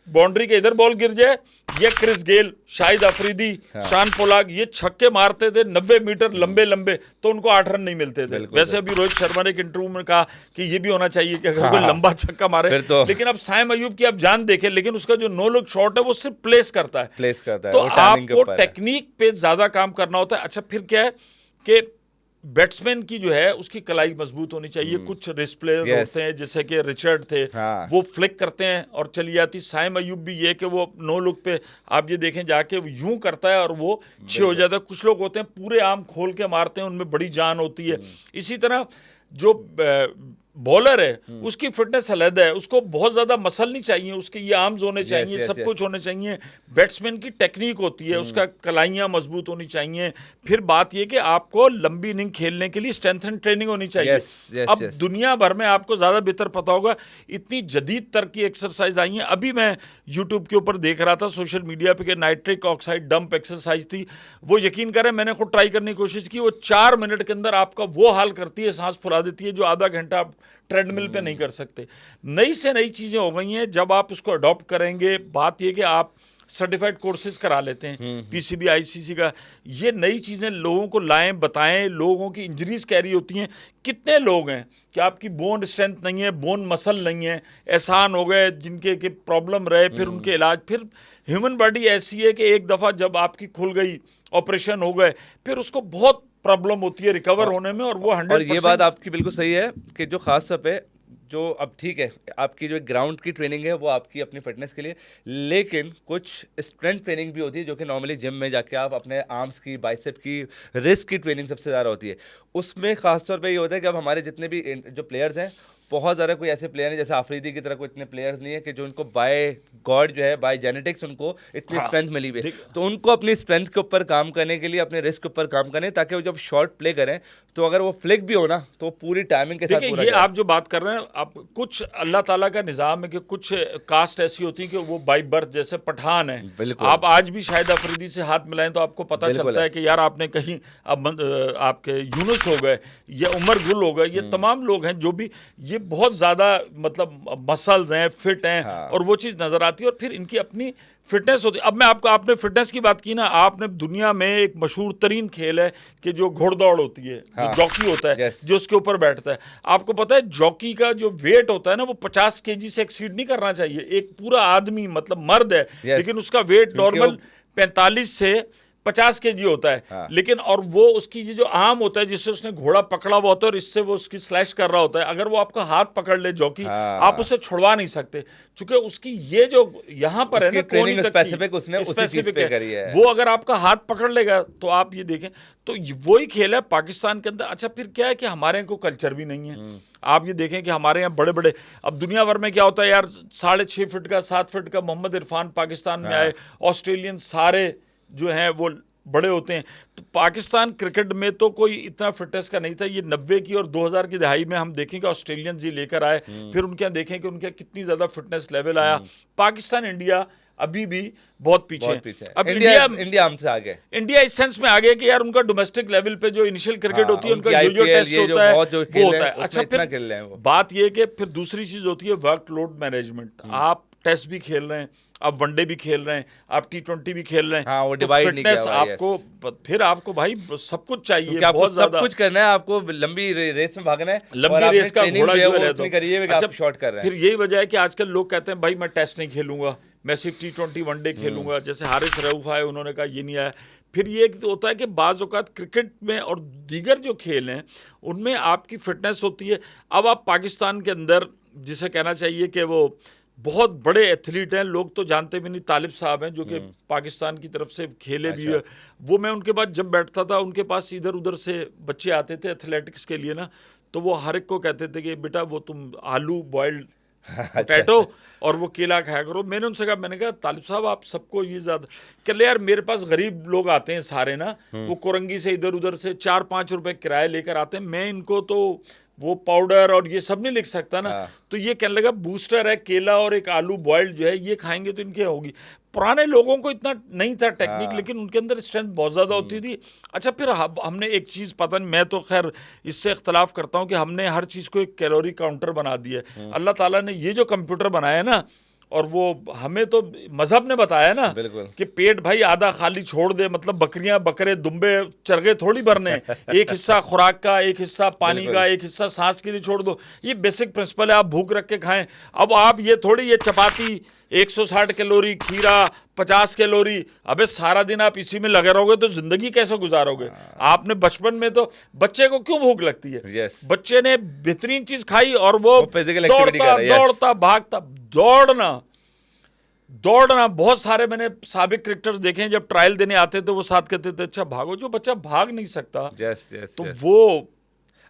बाउंड्री के इधर बॉल गिर जाए। ये क्रिस गेल, शाहिद अफरीदी, शान पोलाक, ये छक्के मारते थे 90 मीटर लंबे लंबे, तो उनको 8 रन नहीं मिलते थे। वैसे अभी रोहित शर्मा ने एक इंटरव्यू में कहा कि ये भी होना चाहिए कि अगर कोई लंबा छक्का मारे तो। लेकिन अब साइम अयूब की आप जान देखें, लेकिन उसका जो नो लुक शॉट है वो सिर्फ प्लेस करता है। तो आपको टेक्निक पे ज्यादा काम करना होता है। अच्छा, फिर क्या है कि बैट्समैन की जो है उसकी कलाई मजबूत होनी चाहिए। कुछ रिस्ट प्लेयर होते हैं जैसे कि रिचर्ड थे, वो फ्लिक करते हैं और चली जाती। साइम अयूब भी ये कि वो नो लुक पे आप ये देखें जाके वो यूं करता है और वो 6 हो जाता है। कुछ लोग होते हैं पूरे आर्म खोल के मारते हैं, उनमें बड़ी जान होती है। इसी तरह जो बॉलर है उसकी फिटनेस अलग है, उसको बहुत ज्यादा मसल नहीं चाहिए, उसके ये आर्म्स होने चाहिए, सब कुछ होने चाहिए। बैट्समैन की टेक्निक होती है, उसका कलाइयां मजबूत होनी चाहिए। फिर बात ये कि आपको लंबी इनिंग खेलने के लिए स्ट्रेंथ एंड ट्रेनिंग होनी चाहिए। अब दुनिया भर में आपको ज्यादा बेहतर पता होगा, इतनी जदीद तरह की एक्सरसाइज आई है। अभी मैं यूट्यूब के ऊपर देख रहा था सोशल मीडिया पे कि नाइट्रिक ऑक्साइड डंप एक्सरसाइज थी। वो यकीन करें मैंने खुद ट्राई करने की कोशिश की, वो 4 मिनट के अंदर आपका वो हाल करती है, सांस फुला देती है, जो आधा घंटा आप ट्रेडमिल पे नहीं कर सकते। नई से नई चीजें हो गई हैं, जब आप उसको अडॉप्ट करेंगे। बात यह कि आप सर्टिफाइड कोर्सेज करा लेते हैं, पीसीबी आईसीसी का, ये नई चीजें लोगों को लाएं, बताएं। लोगों की इंजरीज कैरी होती हैं, कितने लोग हैं कि आपकी बोन स्ट्रेंथ नहीं है, बोन मसल नहीं है, एहसान हो गए जिनके के प्रॉब्लम रहे, फिर उनके इलाज। फिर ह्यूमन बॉडी ऐसी है कि एक दफा जब आपकी खुल गई, ऑपरेशन हो गए, फिर उसको बहुत प्रॉब्लम होती है रिकवर होने में। और वो 100%। और ये बात आपकी बिल्कुल सही है कि जो खास तौर पे जो अब ठीक है आपकी जो ग्राउंड की ट्रेनिंग है वो आपकी अपनी फिटनेस के लिए, लेकिन कुछ स्ट्रेंथ ट्रेनिंग भी होती है जो कि नॉर्मली जिम में जाके आप अपने आर्म्स की, बाइसेप की, रिस्ट की ट्रेनिंग सबसे ज़्यादा होती है। उसमें खास तौर पे ये होता है कि अब हमारे जितने भी जो प्लेयर्स हैं, बहुत ज़्यादा कोई ऐसे प्लेयर हैं जैसे आफरीदी की तरह कोई इतने प्लेयर्स नहीं है कि जो उनको बाय गॉड जो है, बाय जेनेटिक्स उनको इतनी स्ट्रेंथ मिली हुई है। तो उनको अपनी स्ट्रेंथ के ऊपर काम करने के लिए, अपने रिस्क के ऊपर काम करने, ताकि वो जब शॉट प्ले करें तो अगर वो फ्लिक भी हो ना तो पूरी टाइमिंग के साथ पूरा। ये आप जो बात कर रहे हैं, आप कुछ अल्लाह ताला का निज़ाम है कि कुछ कास्ट ऐसी होती है कि वो बाई बर्थ, जैसे पठान है, आप आज भी शायद अफरीदी से हाथ मिलाएं तो आपको पता चलता है कि यार आपने कहीं, अब आपके यूनुस हो गए या उमर गुल हो गए, ये तमाम लोग हैं जो भी ये बहुत ज़्यादा मतलब मसल्स हैं, फिट हैं, और वो चीज़ नज़र आती है। और फिर इनकी अपनी फिटनेस होती है। अब मैं आपने फिटनेस की बात की ना, आपने दुनिया में एक मशहूर तरीन खेल है कि जो घोड़दौड़ होती है, जो जॉकी होता है, जो उसके ऊपर बैठता है। आपको पता है जॉकी का जो वेट होता है ना, वो 50 kg से एक्सीड नहीं करना चाहिए। एक पूरा आदमी मतलब मर्द है, लेकिन उसका वेट नॉर्मल 45 से 50 kg होता है। हाँ। लेकिन और वो उसकी ये जो आर्म होता है जिससे उसने घोड़ा पकड़ा हुआ होता है और इससे वो उसकी स्लैश कर रहा होता है, अगर वो आपका हाथ पकड़ ले जॉकी, हाँ। आप उसे छुड़वा नहीं सकते, क्योंकि उसकी ये जो यहाँ पर है उसकी ना ट्रेनिंग कोहनी तक की, स्पेसिफिक उसने उसी चीज स्पेसिफिक पे है। करी है। वो अगर आपका हाथ पकड़ लेगा तो आप ये देखें, तो वही खेल है पाकिस्तान के अंदर। अच्छा फिर क्या है कि हमारे यहाँ कोई कल्चर भी नहीं है। आप ये देखें कि हमारे यहाँ बड़े बड़े, अब दुनिया भर में क्या होता है यार, 6.5 फीट का 7 फीट का मोहम्मद इरफान पाकिस्तान में आए, ऑस्ट्रेलियन सारे जो हैं वो बड़े होते हैं। तो पाकिस्तान क्रिकेट में तो कोई इतना फिटनेस का नहीं था। ये 90 की और 2000 की दहाई में हम देखें कि ऑस्ट्रेलियन जी लेकर आए, फिर उनके यहाँ देखें कि उनके कितनी ज्यादा फिटनेस लेवल आया। पाकिस्तान इंडिया अभी भी बहुत पीछे है। अब इंडिया हमसे आगे, इंडिया इस सेंस में आगे कि यार उनका डोमेस्टिक लेवल पे जो इनिशियल क्रिकेट होती है, उनका जो टेस्ट होता है वो होता है। अच्छा फिर बात ये कि फिर दूसरी चीज होती है वर्कलोड मैनेजमेंट। आप टेस्ट भी खेल रहे हैं, आप वनडे भी खेल रहे हैं, आप T20 भी खेल रहे हैं। हाँ, वो तो डिवाइड नहीं फिटनेस किया हुआ है, आपको फिर आपको भाई सब कुछ चाहिए, क्योंकि आपको बहुत सब ज्यादा कुछ करना है, आपको लंबी रेस में भागना है, लंबी रेस का घोड़ा जो है उतनी करिए कि आप शॉट कर रहे हैं। फिर यही वजह है कि आजकल लोग कहते हैं भाई मैं टेस्ट नहीं खेलूंगा, मैं सिर्फ T20 वनडे खेलूंगा। जैसे हारिस रऊफ आए, उन्होंने कहा ये नहीं आया। फिर ये तो होता है कि बाज़ औक़ात क्रिकेट में और दीगर जो खेल हैं उनमें आपकी फिटनेस होती है। अब आप पाकिस्तान के अंदर जिसे कहना चाहिए कि वो बहुत बड़े एथलीट हैं, लोग तो जानते भी नहीं, तालिब साहब हैं जो कि पाकिस्तान की तरफ से खेले भी है। वो मैं उनके पास जब बैठता था, उनके पास इधर उधर से बच्चे आते थे एथलेटिक्स के लिए ना, तो वो हर एक को कहते थे कि बेटा वो तुम आलू बॉइल्ड पोटैटो और वो केला खाया करो। मैंने उनसे कहा, मैंने कहा तालिब साहब आप सबको ये ज़्यादा कह ले यार, मेरे पास गरीब लोग आते हैं सारे ना, वो कोरंगी से इधर उधर से 4-5 रुपए किराए लेकर आते हैं, मैं इनको तो वो पाउडर और ये सब नहीं लिख सकता ना। तो ये कहने लगा बूस्टर है केला और एक आलू बॉइल्ड जो है ये खाएंगे तो इनके होगी। पुराने लोगों को इतना नहीं था टेक्निक, लेकिन उनके अंदर स्ट्रेंथ बहुत ज़्यादा होती थी। अच्छा फिर हमने एक चीज़, पता नहीं, मैं तो खैर इससे इख्तलाफ करता हूँ कि हमने हर चीज़ को एक कैलोरी काउंटर बना दिया है। अल्लाह ताला ने ये जो कंप्यूटर बनाया है ना, और वो हमें तो मजहब ने बताया ना कि पेट भाई आधा खाली छोड़ दे, मतलब बकरियां बकरे दुम्बे चरगे थोड़ी भरने, एक हिस्सा खुराक का, एक हिस्सा पानी का, एक हिस्सा सांस के लिए छोड़ दो। ये बेसिक प्रिंसिपल है, आप भूख रख के खाएं। अब आप ये थोड़ी ये चपाती 160 कैलोरी, खीरा 50 कैलोरी, अबे सारा दिन आप इसी में लगे रहोगे तो जिंदगी कैसे गुजारोगे? आपने बचपन में तो बच्चे को क्यों भूख लगती है? बच्चे ने बेहतरीन चीज खाई और वो दौड़ता भागता, दौड़ना। बहुत सारे मैंने साबिक क्रिकेटर्स देखे हैं, जब ट्रायल देने आते थे वो साथ कहते थे अच्छा भागो। जो बच्चा भाग नहीं सकता तो वो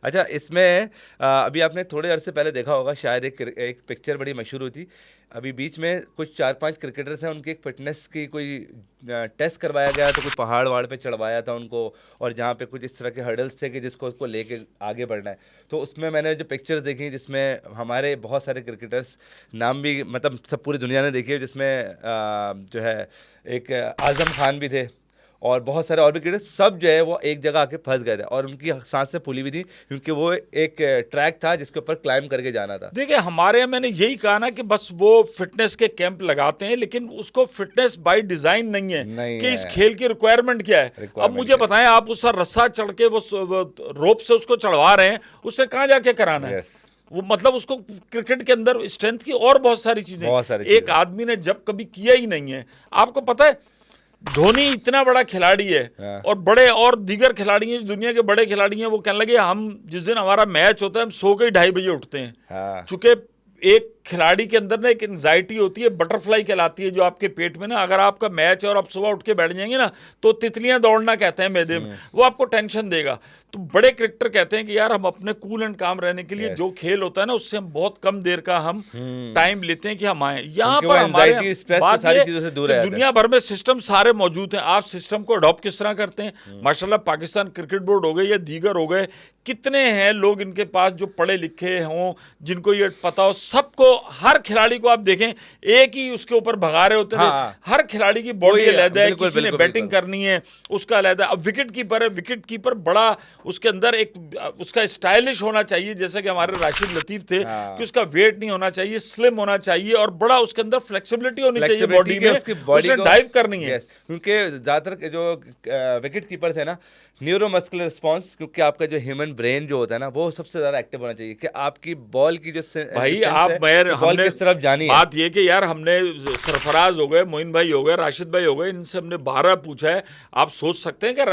अच्छा, इसमें अभी आपने थोड़े अरसे पहले देखा होगा शायद एक पिक्चर बड़ी मशहूर हुई थी। अभी बीच में कुछ 4-5 क्रिकेटर्स हैं, उनकी एक फिटनेस की कोई टेस्ट करवाया गया, तो कुछ पहाड़ वहाड़ पे चढ़वाया था उनको, और जहाँ पे कुछ इस तरह के हर्डल्स थे कि जिसको उसको लेके आगे बढ़ना है। तो उसमें मैंने जो पिक्चर देखी जिसमें हमारे बहुत सारे क्रिकेटर्स, नाम भी मतलब सब पूरी दुनिया ने देखी है, जिसमें जो है एक आज़म खान भी थे और बहुत सारे और भी क्रिकेटर, सब जो है वो एक जगह आके फंस गए थे और उनकी सांसें फूली हुई थी, क्योंकि वो एक ट्रैक था जिसके ऊपर क्लाइंब करके जाना था। देखिए हमारे यहाँ मैंने यही कहा ना कि बस वो फिटनेस के कैंप लगाते हैं, लेकिन उसको फिटनेस बाय डिजाइन नहीं है कि इस खेल की रिक्वायरमेंट क्या है। अब मुझे बताएं, आप उसका रस्सा चढ़ के वो रोप से उसको चढ़वा रहे हैं, उसने कहाँ जाके कराना है? वो मतलब उसको क्रिकेट के अंदर स्ट्रेंथ की और बहुत सारी चीजें एक आदमी ने जब कभी किया ही नहीं है। आपको पता है धोनी इतना बड़ा खिलाड़ी है और बड़े और दीगर खिलाड़ी हैं, दुनिया के बड़े खिलाड़ी हैं, वो कहने लगे हम जिस दिन हमारा मैच होता है हम सो के 2:30 बजे उठते हैं। चूंकि एक खिलाड़ी के अंदर ना एक एंजाइटी होती है, बटरफ्लाई कहलाती है, जो आपके पेट में ना, अगर आपका मैच है और आप सुबह उठ के बैठ जाएंगे ना तो तितलियां दौड़ना कहते हैं मैदे में, वो आपको टेंशन देगा। तो बड़े क्रिकेटर कहते हैं कि यार हम अपने कूल एंड काम रहने के लिए जो खेल होता है ना उससे हम बहुत कम देर का हम टाइम लेते हैं कि हम आए यहाँ पर। हमारे बात ये दुनिया भर में सिस्टम सारे मौजूद हैं, आप सिस्टम को अडॉप्ट किस तरह करते हैं। माशाल्लाह पाकिस्तान क्रिकेट बोर्ड हो गए या दीगर हो गए, कितने हैं लोग इनके पास जो पढ़े लिखे हों, जिनको ये पता हो। सबको, हर खिलाड़ी को आप देखें एक ही उसके ऊपर भगा रहे होते हैं। हर खिलाड़ी की बॉडी अलग है, किसी ने बैटिंग करनी है उसका अलग है। अब विकेट कीपर है, विकेट कीपर बड़ा उसके अंदर एक उसका स्टाइलिश होना चाहिए, जैसे कि हमारे राशिद लतीफ थे कि उसका वेट नहीं होना चाहिए, स्लिम होना चाहिए और बड़ा उसके अंदर फ्लेक्सिबिलिटी होनी चाहिए बॉडी में, उसने डाइव करनी है। क्योंकि ज्यादातर जो विकेट कीपर्स है ना, न्यूरोमस्कुलर रिस्पांस, क्योंकि आपका जो ह्यूमन ब्रेन जो होता है ना वो सबसे ज्यादा एक्टिव होना चाहिए कि आपकी बॉल की जो भाई आप मैं खैर बॉल हमने किस तरफ जानी है। बात ये कि यार हमने सरफराज हो गए, मोइन भाई हो गए, राशिद भाई हो गए, इनसे हमने 12 पूछा है। आप सोच सकते हैं कि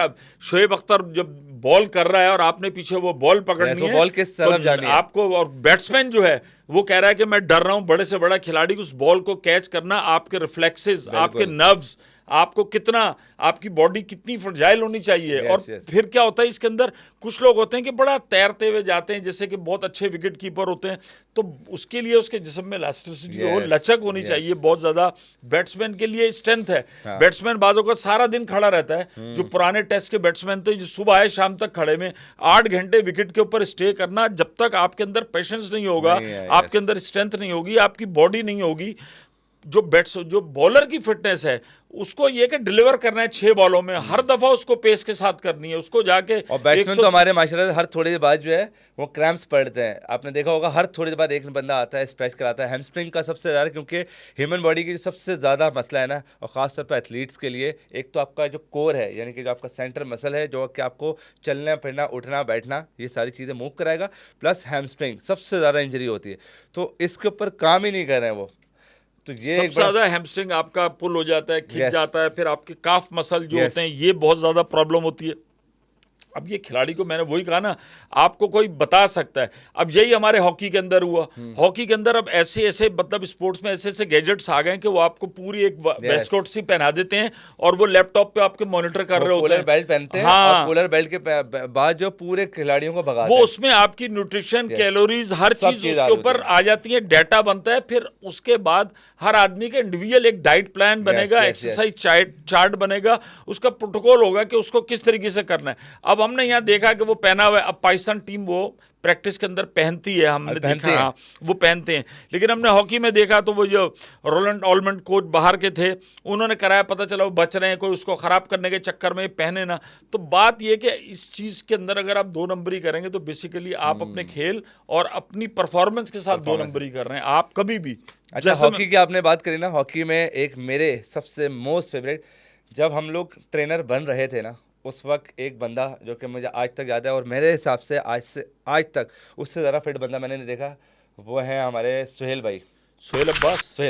शोएब अख्तर जब बॉल कर रहा है और आपने पीछे वो बॉल पकड़नी है, बॉल किस तरफ जानी है आपको, और बैट्समैन जो है वो कह रहा है कि मैं डर रहा हूं, बड़े से बड़ा खिलाड़ी उस बॉल को कैच करना, आपके रिफ्लेक्सेस, आपके नर्व्स, आपको कितना, आपकी बॉडी कितनी फ्रजाइल होनी चाहिए। और फिर क्या होता है इसके अंदर, कुछ लोग होते हैं कि बड़ा तैरते हुए जाते हैं, जैसे कि बहुत अच्छे विकेट कीपर होते हैं, तो उसके लिए उसके जिस्म में इलास्टिसिटी हो, लचक होनी चाहिए बहुत ज्यादा। बैट्समैन के लिए स्ट्रेंथ है। बैट्समैन बाजों का सारा दिन खड़ा रहता है। जो पुराने टेस्ट के बैट्समैन थे, जो सुबह आए शाम तक खड़े में 8 घंटे विकेट के ऊपर स्टे करना, जब तक आपके अंदर पेशेंस नहीं होगा, आपके अंदर स्ट्रेंथ नहीं होगी, आपकी बॉडी नहीं होगी। जो बॉलर की फिटनेस है, उसको ये कि डिलीवर करना है 6 बॉलों में, हर दफा उसको पेस के साथ करनी है, उसको जाके। और बैट्समैन तो हमारे माशाल्लाह हर थोड़ी देर बाद जो है वो क्रैम्प्स पड़ते हैं। आपने देखा होगा हर थोड़ी देर बाद एक बंदा आता है, स्ट्रेच कराता है। हैमस्ट्रिंग का सबसे ज़्यादा, क्योंकि ह्यूमन बॉडी की सबसे ज़्यादा मसला है ना, और ख़ासतौर पर एथलीट्स के लिए, एक तो आपका जो कोर है, यानी कि जो आपका सेंटर मसल है, जो कि आपको चलना फिरना, उठना बैठना, ये सारी चीज़ें मूव कराएगा, प्लस हैमस्ट्रिंग सबसे ज़्यादा इंजरी होती है। तो इसके ऊपर काम ही नहीं कर रहे हैं वो। तो ये सबसे ज्यादा हैमस्ट्रिंग आपका पुल हो जाता है, खिंच जाता है, फिर आपके काफ मसल जो होते हैं, ये बहुत ज्यादा प्रॉब्लम होती है। अब ये खिलाड़ी को, मैंने वही कहा ना, आपको कोई बता सकता है। अब यही हमारे हॉकी के अंदर हुआ। हॉकी के अंदर अब ऐसे ऐसे, मतलब स्पोर्ट्स में ऐसे ऐसे गैजेट्स आ गए कि वो आपको पूरी एक वेस्टकोट सी पहना देते हैं और वो लैपटॉप पे आपके मॉनिटर कर रहे होते हैं। बेल्ट पहनते हैं, हाँ, और पोलर बेल्ट के बाद जो पूरे खिलाड़ियों को भगाते वो हैं, उसमें आपकी न्यूट्रिशन, कैलोरीज, हर चीज उसके ऊपर आ जाती है, डाटा बनता है। फिर उसके बाद हर आदमी के इंडिविजुअल एक डाइट प्लान बनेगा, एक्सरसाइज चार्ट बनेगा, उसका प्रोटोकॉल होगा कि उसको किस तरीके से करना है। अब हमने यहाँ देखा कि वो पहना हुआ है, अब पाकिस्तान टीम वो प्रैक्टिस के अंदर पहनती है, हमने देखा, हाँ, वो पहनते हैं। लेकिन हमने हॉकी में देखा तो वो जो रोलैंड ऑलमंड कोच बाहर के थे, उन्होंने कराया, पता चला वो बच रहे हैं, कोई उसको खराब करने के चक्कर में पहने ना। तो बात ये कि इस चीज के अंदर अगर आप 2 नंबरी करेंगे तो बेसिकली आप अपने खेल और अपनी परफॉर्मेंस के साथ 2 नंबरी कर रहे हैं आप कभी भी। अच्छा, हॉकी की आपने बात करी ना, हॉकी में एक मेरे सबसे मोस्ट फेवरेट, जब हम लोग ट्रेनर बन रहे थे ना, उस वक्त एक बंदा जो कि मुझे आज तक याद है, और मेरे हिसाब से आज तक उससे ज़्यादा फिट बंदा मैंने नहीं देखा, वो है हमारे सुहेल भाई, सुहेल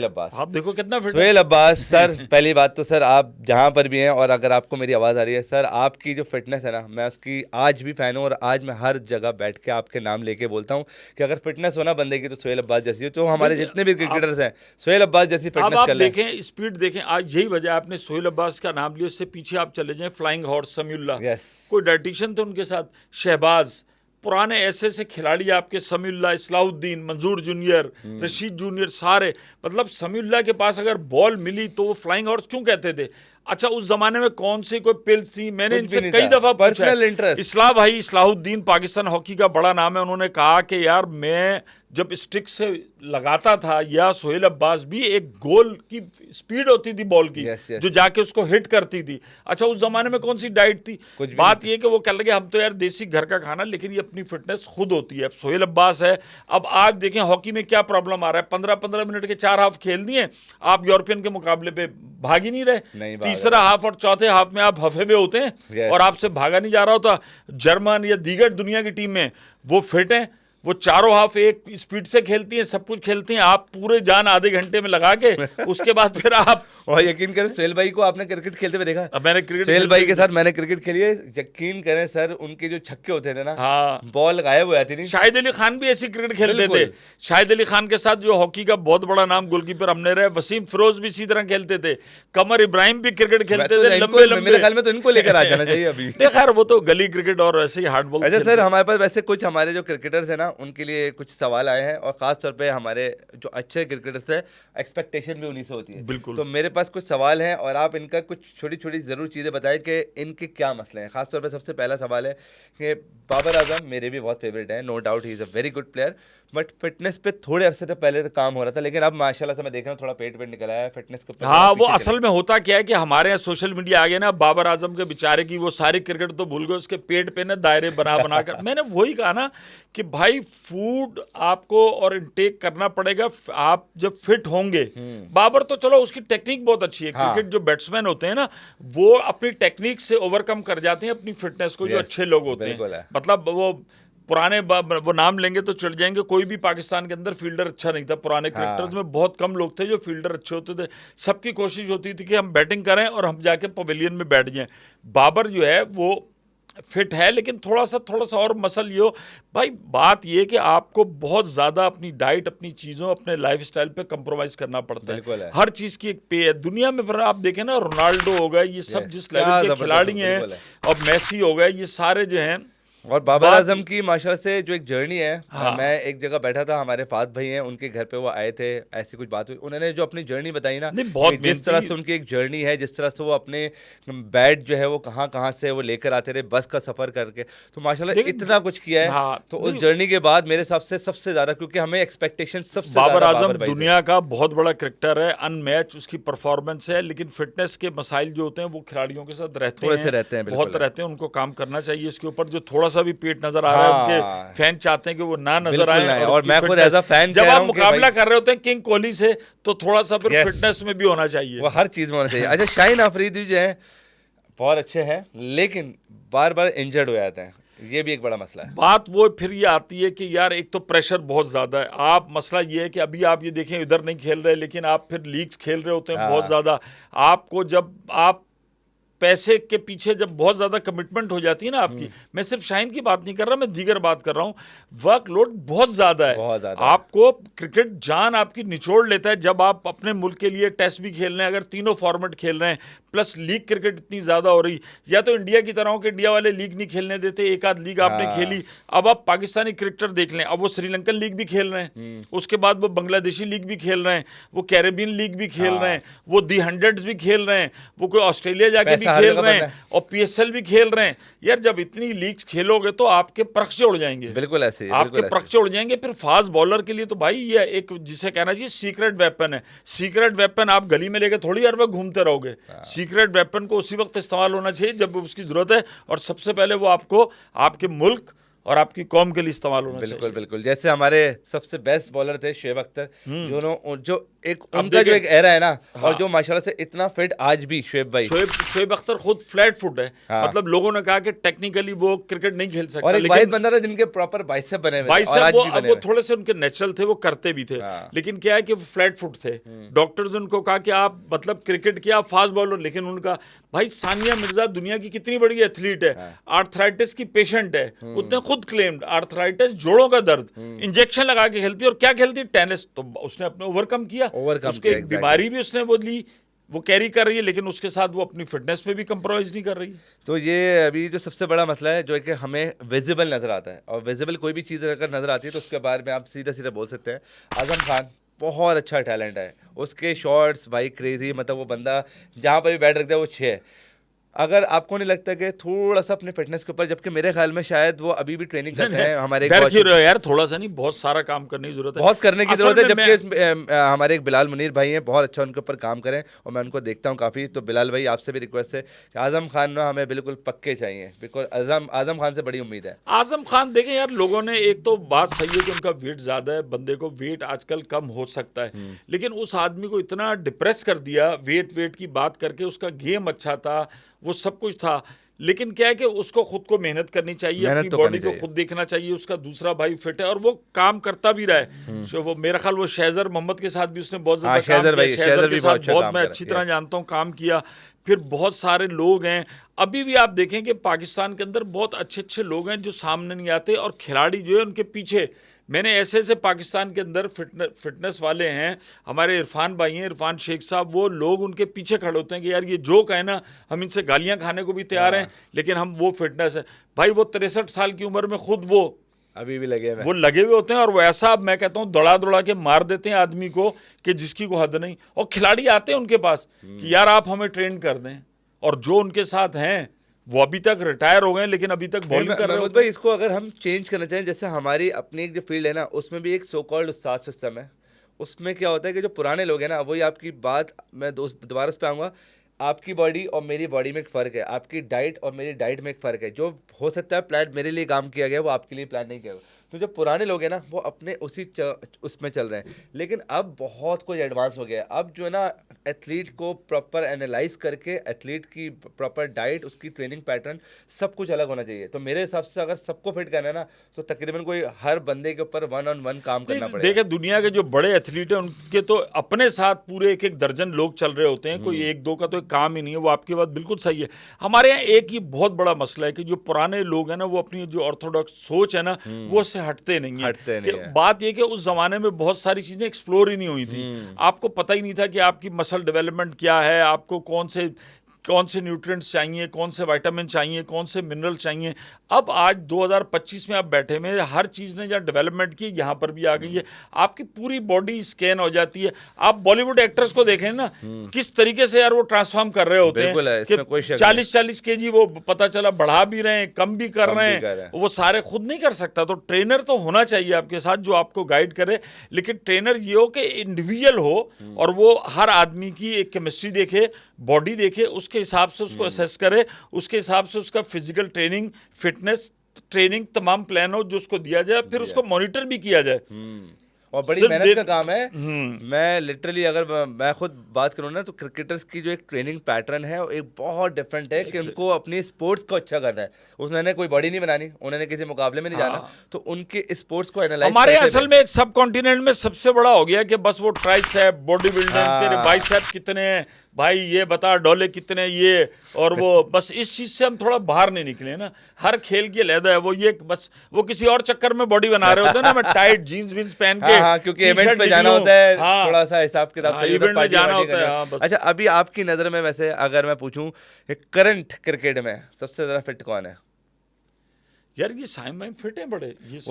अब्बास। आप देखो कितना फिट सुहेल अब्बास सर। पहली बात तो सर, आप जहाँ पर भी हैं और अगर आपको मेरी आवाज़ आ रही है सर, आपकी जो फिटनेस है ना, मैं उसकी आज भी फ़ैन हूँ, और आज मैं हर जगह बैठ के आपके नाम लेके बोलता हूँ कि अगर फिटनेस हो ना बंदे की, तो सुहेल अब्बास जैसी हो। तो हमारे जितने भी क्रिकेटर्स हैं, सुहेल अब्बास जैसी फिटनेस आप कर लें। देखें, स्पीड देखें, आज यही वजह, आपने सुहेल अब्बास का नाम लिया, उससे पीछे आप चले जाएं, फ्लाइंग हॉर्स समीउल्लाह, कोई डायटिशियन थे उनके साथ, शहबाज, पुराने ऐसे ऐसे खिलाड़ी आपके, समीउल्लाह, इस्लाहुद्दीन, मंजूर जूनियर, रशीद जूनियर, सारे, मतलब समीउल्लाह के पास अगर बॉल मिली तो वो फ्लाइंग हॉर्स क्यों कहते थे? अच्छा, उस जमाने में कौन सी कोई पिल्स थी? मैंने इनसे कई दफा पूछा है। इस्लाहुद्दीन पाकिस्तान हॉकी का बड़ा नाम है, उन्होंने कहा कि यार मैं जब स्टिक से लगाता था, या सुहेल अब्बास भी, एक गोल की स्पीड होती थी बॉल की, जो जाके उसको हिट करती थी। अच्छा, उस जमाने में कौन सी डाइट थी? बात ये कि वो कह लगे हम तो यार देसी घर का खाना, लेकिन ये अपनी फिटनेस खुद होती है। अब सुहेल अब्बास है। अब आप देखें हॉकी में क्या प्रॉब्लम आ रहा है, 15-15 मिनट के 4 हाफ खेल दिए, आप यूरोपियन के मुकाबले पे भाग ही नहीं रहे। तीसरा हाफ और चौथे हाफ में आप हफे हुए होते हैं और आपसे भागा नहीं जा रहा होता। जर्मन या दीगर दुनिया की टीम में वो फिट है, वो चारों हाफ एक स्पीड से खेलती हैं, सब कुछ खेलती हैं, आप पूरे जान आधे घंटे में लगा के उसके बाद फिर आप। और यकीन करें, सुहेल भाई को आपने क्रिकेट खेलते हुए देखा? अब मैंने क्रिकेट, सुहेल भाई के साथ मैंने क्रिकेट खेली है। यकीन करें सर, उनके जो छक्के होते थे ना, हाँ, बॉल गायब हो जाती थी। शाहिद अली खान भी ऐसी क्रिकेट खेलते थे। शाहिद अली खान के साथ जो हॉकी का बहुत बड़ा नाम गोलकीपर हमने रहे, वसीम फिरोज भी इसी तरह खेलते थे, कमर इब्राहिम भी क्रिकेट खेलते थे, लंबे लंबे। मेरे ख्याल में तो इनको लेकर आ जाना चाहिए अभी। खैर वो तो गली क्रिकेट और ऐसे ही हार्ड बॉल। अच्छा सर, हमारे पास वैसे कुछ हमारे जो क्रिकेटर्स हैं ना, उनके लिए कुछ सवाल आए हैं, और खास तौर पे हमारे जो अच्छे क्रिकेटर्स हैं, एक्सपेक्टेशन भी उन्हीं से होती है। बिल्कुल। तो मेरे पास कुछ सवाल हैं, और आप इनका कुछ छोटी छोटी जरूर चीज़ें बताएं कि इनके क्या मसले हैं। खासतौर पे सबसे पहला सवाल है कि बाबर आजम मेरे भी बहुत फेवरेट हैं, no doubt he is a very good player, but fitness पे थोड़े अरसे से पहले काम हो रहा था, लेकिन अब माशाल्लाह से मैं देख रहा हूँ थोड़ा पेट निकला है फिटनेस के ऊपर। हाँ, वो असल में होता क्या है कि हमारे यहाँ सोशल मीडिया आ गया ना, बाबर आजम के बेचारे की वो सारी क्रिकेट तो भूल गए, उसके पेट पे ना दायरे बना बना कर। मैंने वही कहा ना कि भाई फूड आपको और इनटेक करना पड़ेगा, आप जब फिट होंगे। बाबर तो चलो उसकी टेक्निक बहुत अच्छी है। हाँ। क्रिकेट जो बैट्समैन होते हैं ना, वो अपनी टेक्निक से ओवरकम कर जाते हैं अपनी फिटनेस को, जो अच्छे लोग होते हैं। मतलब वो पुराने वो नाम लेंगे तो चढ़ जाएंगे, कोई भी पाकिस्तान के अंदर फील्डर अच्छा नहीं था। पुराने क्रिकेटर्स में बहुत कम लोग थे जो फील्डर अच्छे होते थे। सबकी कोशिश होती थी कि हम बैटिंग करें और हम जाके पवेलियन में बैठ जाएं। बाबर जो है वो फिट है, लेकिन थोड़ा सा और मसल ये हो। भाई बात ये कि आपको बहुत ज्यादा अपनी डाइट, अपनी चीजों, अपने लाइफस्टाइल पे कंप्रोमाइज करना पड़ता है। हर चीज की एक पे है दुनिया में। पर आप देखें ना, रोनाल्डो हो गए, ये सब जिस लेवल के खिलाड़ी हैं, और मेसी हो गए, ये सारे जो हैं। और बाबर आजम की माशाल्लाह से जो एक जर्नी है, मैं एक जगह बैठा था, हमारे फात भाई हैं, उनके घर पे वो आए थे, ऐसी कुछ बात हुई, उन्होंने जो अपनी जर्नी बताई ना, जिस तरह से उनकी एक जर्नी है, जिस तरह से वो अपने बैट जो है वो कहाँ से वो लेकर आते रहे, बस का सफर करके, तो माशाल्लाह इतना कुछ किया है। तो उस जर्नी के बाद मेरे हिसाब से सबसे ज्यादा, क्योंकि हमें एक्सपेक्टेशन सबसे बाबर आजम दुनिया का बहुत बड़ा क्रिकेटर है, अनमैच उसकी परफॉर्मेंस है, लेकिन फिटनेस के मसाइल जो होते हैं वो खिलाड़ियों के साथ रहते हैं, बहुत रहते हैं। उनको काम करना चाहिए इसके ऊपर। जो थोड़ा सा भी पेट नजर आ रहा है, उनके फैन चाहते हैं कि वो ना नजर आए। और मैं खुद एज अ फैन, जब आप मुकाबला कर रहे होते हैं किंग कोहली से, तो थोड़ा सा फिर फिटनेस में भी होना चाहिए, वो हर चीज में होना चाहिए। अच्छा, शाहीन अफरीदी जो है बहुत अच्छे हैं, लेकिन बार बार इंजर्ड हो जाते हैं, ये भी एक बड़ा मसला है। बात वो फिर ये आती है कि यार एक तो प्रेशर बहुत ज्यादा है। आप मसला ये है कि अभी आप ये देखें, इधर नहीं खेल रहे, लेकिन आप फिर लीग्स खेल रहे होते हैं बहुत ज्यादा। आपको जब आप पैसे के पीछे जब बहुत ज्यादा कमिटमेंट हो जाती है ना आपकी, मैं सिर्फ शाहीन की बात नहीं कर रहा, मैं दीगर बात कर रहा हूं, वर्कलोड बहुत ज्यादा है। आपको क्रिकेट जान आपकी निचोड़ लेता है जब आप अपने मुल्क के लिए टेस्ट भी खेल रहे हैं, अगर तीनों फॉर्मेट खेल रहे हैं, प्लस लीग क्रिकेट इतनी ज्यादा हो रही। या तो इंडिया की तरह हो कि इंडिया वाले लीग नहीं खेलने देते, एक आध लीग आपने खेली। अब आप पाकिस्तानी क्रिकेटर देख लें, अब वो श्रीलंकन लीग भी खेल रहे हैं, उसके बाद वो बांग्लादेशी लीग भी खेल रहे हैं, वो कैरेबियन लीग भी खेल रहे हैं, वो दी हंड्रेड्स भी खेल रहे हैं, वो कोई ऑस्ट्रेलिया जाके भी खेल रहे हैं, और पीएसएल भी खेल रहे हैं। यार जब इतनी लीग्स खेलोगे तो आपके प्रक्षे उड़ जाएंगे। बिल्कुल ऐसे ही, आपके प्रक्षे उड़ जाएंगे। फिर फास्ट बॉलर के लिए तो भाई ये एक, जिसे कहना चाहिए सीक्रेट वेपन है। सीक्रेट वेपन आप गली में लेके थोड़ी हर वक्त घूमते रहोगे। सीक्रेट वेपन को उसी वक्त इस्तेमाल होना चाहिए जब उसकी जरूरत है, और सबसे पहले वो आपको आपके मुल्क और आपकी कौम के लिए इस्तेमाल होना चाहिए। बिल्कुल बिल्कुल। जैसे हमारे सबसे बेस्ट बॉलर थे शोएब अख्तर, जो एक उनका जो एक एरा है ना, और जो माशाल्लाह से इतना फिट आज भी शोएब अख्तर खुद फ्लैट फुट है। मतलब लोगों ने कहा कि टेक्निकली वो क्रिकेट नहीं खेल सकता, और एक वाहिद बंदा था जिनके प्रॉपर बाइसेप बने हुए थे, वो थोड़े से उनके नेचुरल थे, वो करते भी थे। लेकिन क्या है कि वो फ्लैट फुट थे। डॉक्टर्स उनको कहा कि आप मतलब क्रिकेट किया, आप फास्ट बॉलर। लेकिन उनका भाई सानिया मिर्जा दुनिया की कितनी बड़ी एथलीट है, आर्थराइटिस की पेशेंट है, उसने खुद क्लेम्ड आर्थराइटिस, जोड़ों का दर्द, इंजेक्शन लगा के खेलती है। और क्या खेलती है? टेनिस। तो उसने अपने ओवरकम किया, उसके एक बीमारी भी उसने वो ली, वो कैरी कर रही है, लेकिन उसके साथ वो अपनी फिटनेस पे भी कंप्रोमाइज नहीं कर रही। तो ये अभी जो सबसे बड़ा मसला है, जो है कि हमें विजिबल नजर आता है, और विजिबल कोई भी चीज़ अगर नजर आती है तो उसके बारे में आप सीधा सीधा बोल सकते हैं। आजम खान बहुत अच्छा टैलेंट है, उसके शॉट्स भाई क्रेजी, मतलब वो बंदा जहाँ पर भी बैट रखता है वो 6 है। अगर आपको नहीं लगता कि थोड़ा सा अपने फिटनेस के ऊपर, जबकि मेरे ख्याल में शायद वो अभी भी ट्रेनिंग करते हैं हमारे यार थोड़ा सा नहीं, बहुत सारा काम करने की जरूरत है, बहुत करने की जरूरत है। जबकि हमारे एक बिलाल मुनीर भाई हैं, बहुत अच्छा उनके ऊपर काम करें, और मैं उनको देखता हूँ काफ़ी। तो बिलाल भाई आपसे भी रिक्वेस्ट है कि आजम खान ना हमें बिल्कुल पक्के चाहिए, बिकॉज आजम खान से बड़ी उम्मीद है। आजम खान देखें यार, लोगों ने एक तो बात सही है कि उनका वेट ज्यादा है, बंदे को वेट आजकल कम हो सकता है, लेकिन उस आदमी को इतना डिप्रेस कर दिया वेट की बात करके। उसका गेम अच्छा था, वो सब कुछ था, लेकिन क्या है कि उसको खुद को मेहनत करनी चाहिए, अपनी बॉडी को खुद देखना चाहिए। उसका दूसरा भाई फिट है और वो काम करता भी रहा है। वो मेरा ख्याल वो शहजर मोहम्मद के साथ भी उसने बहुत ज्यादा काम किया। शहजर के साथ बहुत मैं अच्छी तरह जानता हूँ, काम किया। फिर बहुत सारे लोग हैं, अभी भी आप देखें कि पाकिस्तान के अंदर बहुत अच्छे अच्छे लोग हैं जो सामने नहीं आते, और खिलाड़ी जो है उनके पीछे। मैंने ऐसे पाकिस्तान के अंदर फिटनेस वाले हैं, हमारे इरफान भाई हैं, इरफान शेख साहब, वो लोग उनके पीछे खड़े होते हैं कि यार ये जोक है ना, हम इनसे गालियां खाने को भी तैयार हैं, लेकिन हम वो फिटनेस है। भाई वो 63 साल की उम्र में खुद वो अभी भी लगे हुए होते हैं, और वो ऐसा मैं कहता हूँ दौड़ा के मार देते हैं आदमी को कि जिसकी को हद नहीं। और खिलाड़ी आते हैं उनके पास कि यार आप हमें ट्रेन कर दें, और जो उनके साथ हैं वो अभी तक रिटायर हो गए, लेकिन अभी तक बॉलिंग कर रहे हैं। भाई इसको अगर हम चेंज करना चाहें, जैसे हमारी अपनी एक जो फील्ड है ना, उसमें भी एक सो कॉल्ड उस्ताद सिस्टम है। उसमें क्या होता है कि जो पुराने लोग हैं ना, वही आपकी बात मैं दोबारा उस पर आऊँगा, आपकी बॉडी और मेरी बॉडी में एक फ़र्क है, आपकी डाइट और मेरी डाइट में एक फ़र्क है। जो हो सकता है प्लान मेरे लिए काम किया गया वो आपके लिए प्लान नहीं किया गया। तो जो पुराने लोग हैं ना वो अपने उसमें चल रहे हैं, लेकिन अब बहुत कुछ एडवांस हो गया है। अब जो है ना एथलीट को प्रॉपर एनालाइज करके एथलीट की प्रॉपर डाइट, उसकी ट्रेनिंग पैटर्न सब कुछ अलग होना चाहिए। तो मेरे हिसाब से अगर सबको फिट करना है ना तो तकरीबन कोई हर बंदे के ऊपर 1-on-1 काम करना पड़ेगा। देखिए दुनिया के जो बड़े एथलीट हैं उनके तो अपने साथ पूरे एक एक दर्जन लोग चल रहे होते हैं, कोई एक दो का तो एक काम ही नहीं है। वो आपकी बात बिल्कुल सही है। हमारे यहाँ एक ही बहुत बड़ा मसला है कि जो पुराने लोग हैं ना वो अपनी जो ऑर्थोडॉक्स सोच है ना वो उससे हटते नहीं है। बात ये कि उस जमाने में बहुत सारी चीजें एक्सप्लोर ही नहीं हुई थी। आपको पता ही नहीं था कि आपकी मसल डेवलपमेंट क्या है, आपको कौन से न्यूट्रिएंट्स चाहिए, कौन से विटामिन चाहिए, कौन से मिनरल चाहिए। अब आज 2025 में आप बैठे में हर चीज़ ने जहाँ डेवलपमेंट की यहाँ पर भी आ गई है। आपकी पूरी बॉडी स्कैन हो जाती है। आप बॉलीवुड एक्टर्स को देखें ना किस तरीके से यार वो ट्रांसफॉर्म कर रहे होते हैं कि 40-40 kg वो पता चला बढ़ा भी रहे हैं, कम भी कर रहे हैं। वो सारे खुद नहीं कर सकता। तो ट्रेनर तो होना चाहिए आपके साथ जो आपको गाइड करे, लेकिन ट्रेनर ये हो कि इंडिविजुअल हो और वो हर आदमी की एक केमिस्ट्री देखे, बॉडी देखे, उसके हिसाब से उसको असेस करे, उसके हिसाब से उसका फिजिकल ट्रेनिंग, फिटनेस ट्रेनिंग तमाम प्लान हो जो उसको दिया जाए, फिर उसको मॉनिटर भी किया जाए। और बड़ी मेहनत का काम है। मैं लिटरली अगर मैं खुद बात करूँ ना तो क्रिकेटर्स की जो एक ट्रेनिंग पैटर्न है वो एक बहुत डिफरेंट है कि उनको अपनी स्पोर्ट्स को अच्छा करना है। उन्होंने कोई बॉडी नहीं बनानी, उन्होंने किसी मुकाबले में नहीं जाना, तो उनके स्पोर्ट्स को एनालाइज हमारे असल में एक सब कॉन्टिनेंट में सबसे बड़ा हो गया कि बस वो ट्राइसेप, बॉडी बिल्डिंग, तेरे बाइसेप कितने हैं भाई ये बता, डोले कितने ये, और वो बस इस चीज से हम थोड़ा बाहर नहीं निकले ना। हर खेल की अलग है वो, ये बस वो किसी और चक्कर में बॉडी बना रहे होते हैं ना, मैं टाइट जीन्स विंस पहन के। हाँ, क्योंकि इवेंट पे जाना होता है, थोड़ा सा हिसाब किताब से इवेंट में जाना होता है। अच्छा, अभी आपकी नजर में वैसे अगर मैं पूछूं करंट क्रिकेट में सबसे ज्यादा फिट कौन है? यार ये साइम भाई फिट है बड़े,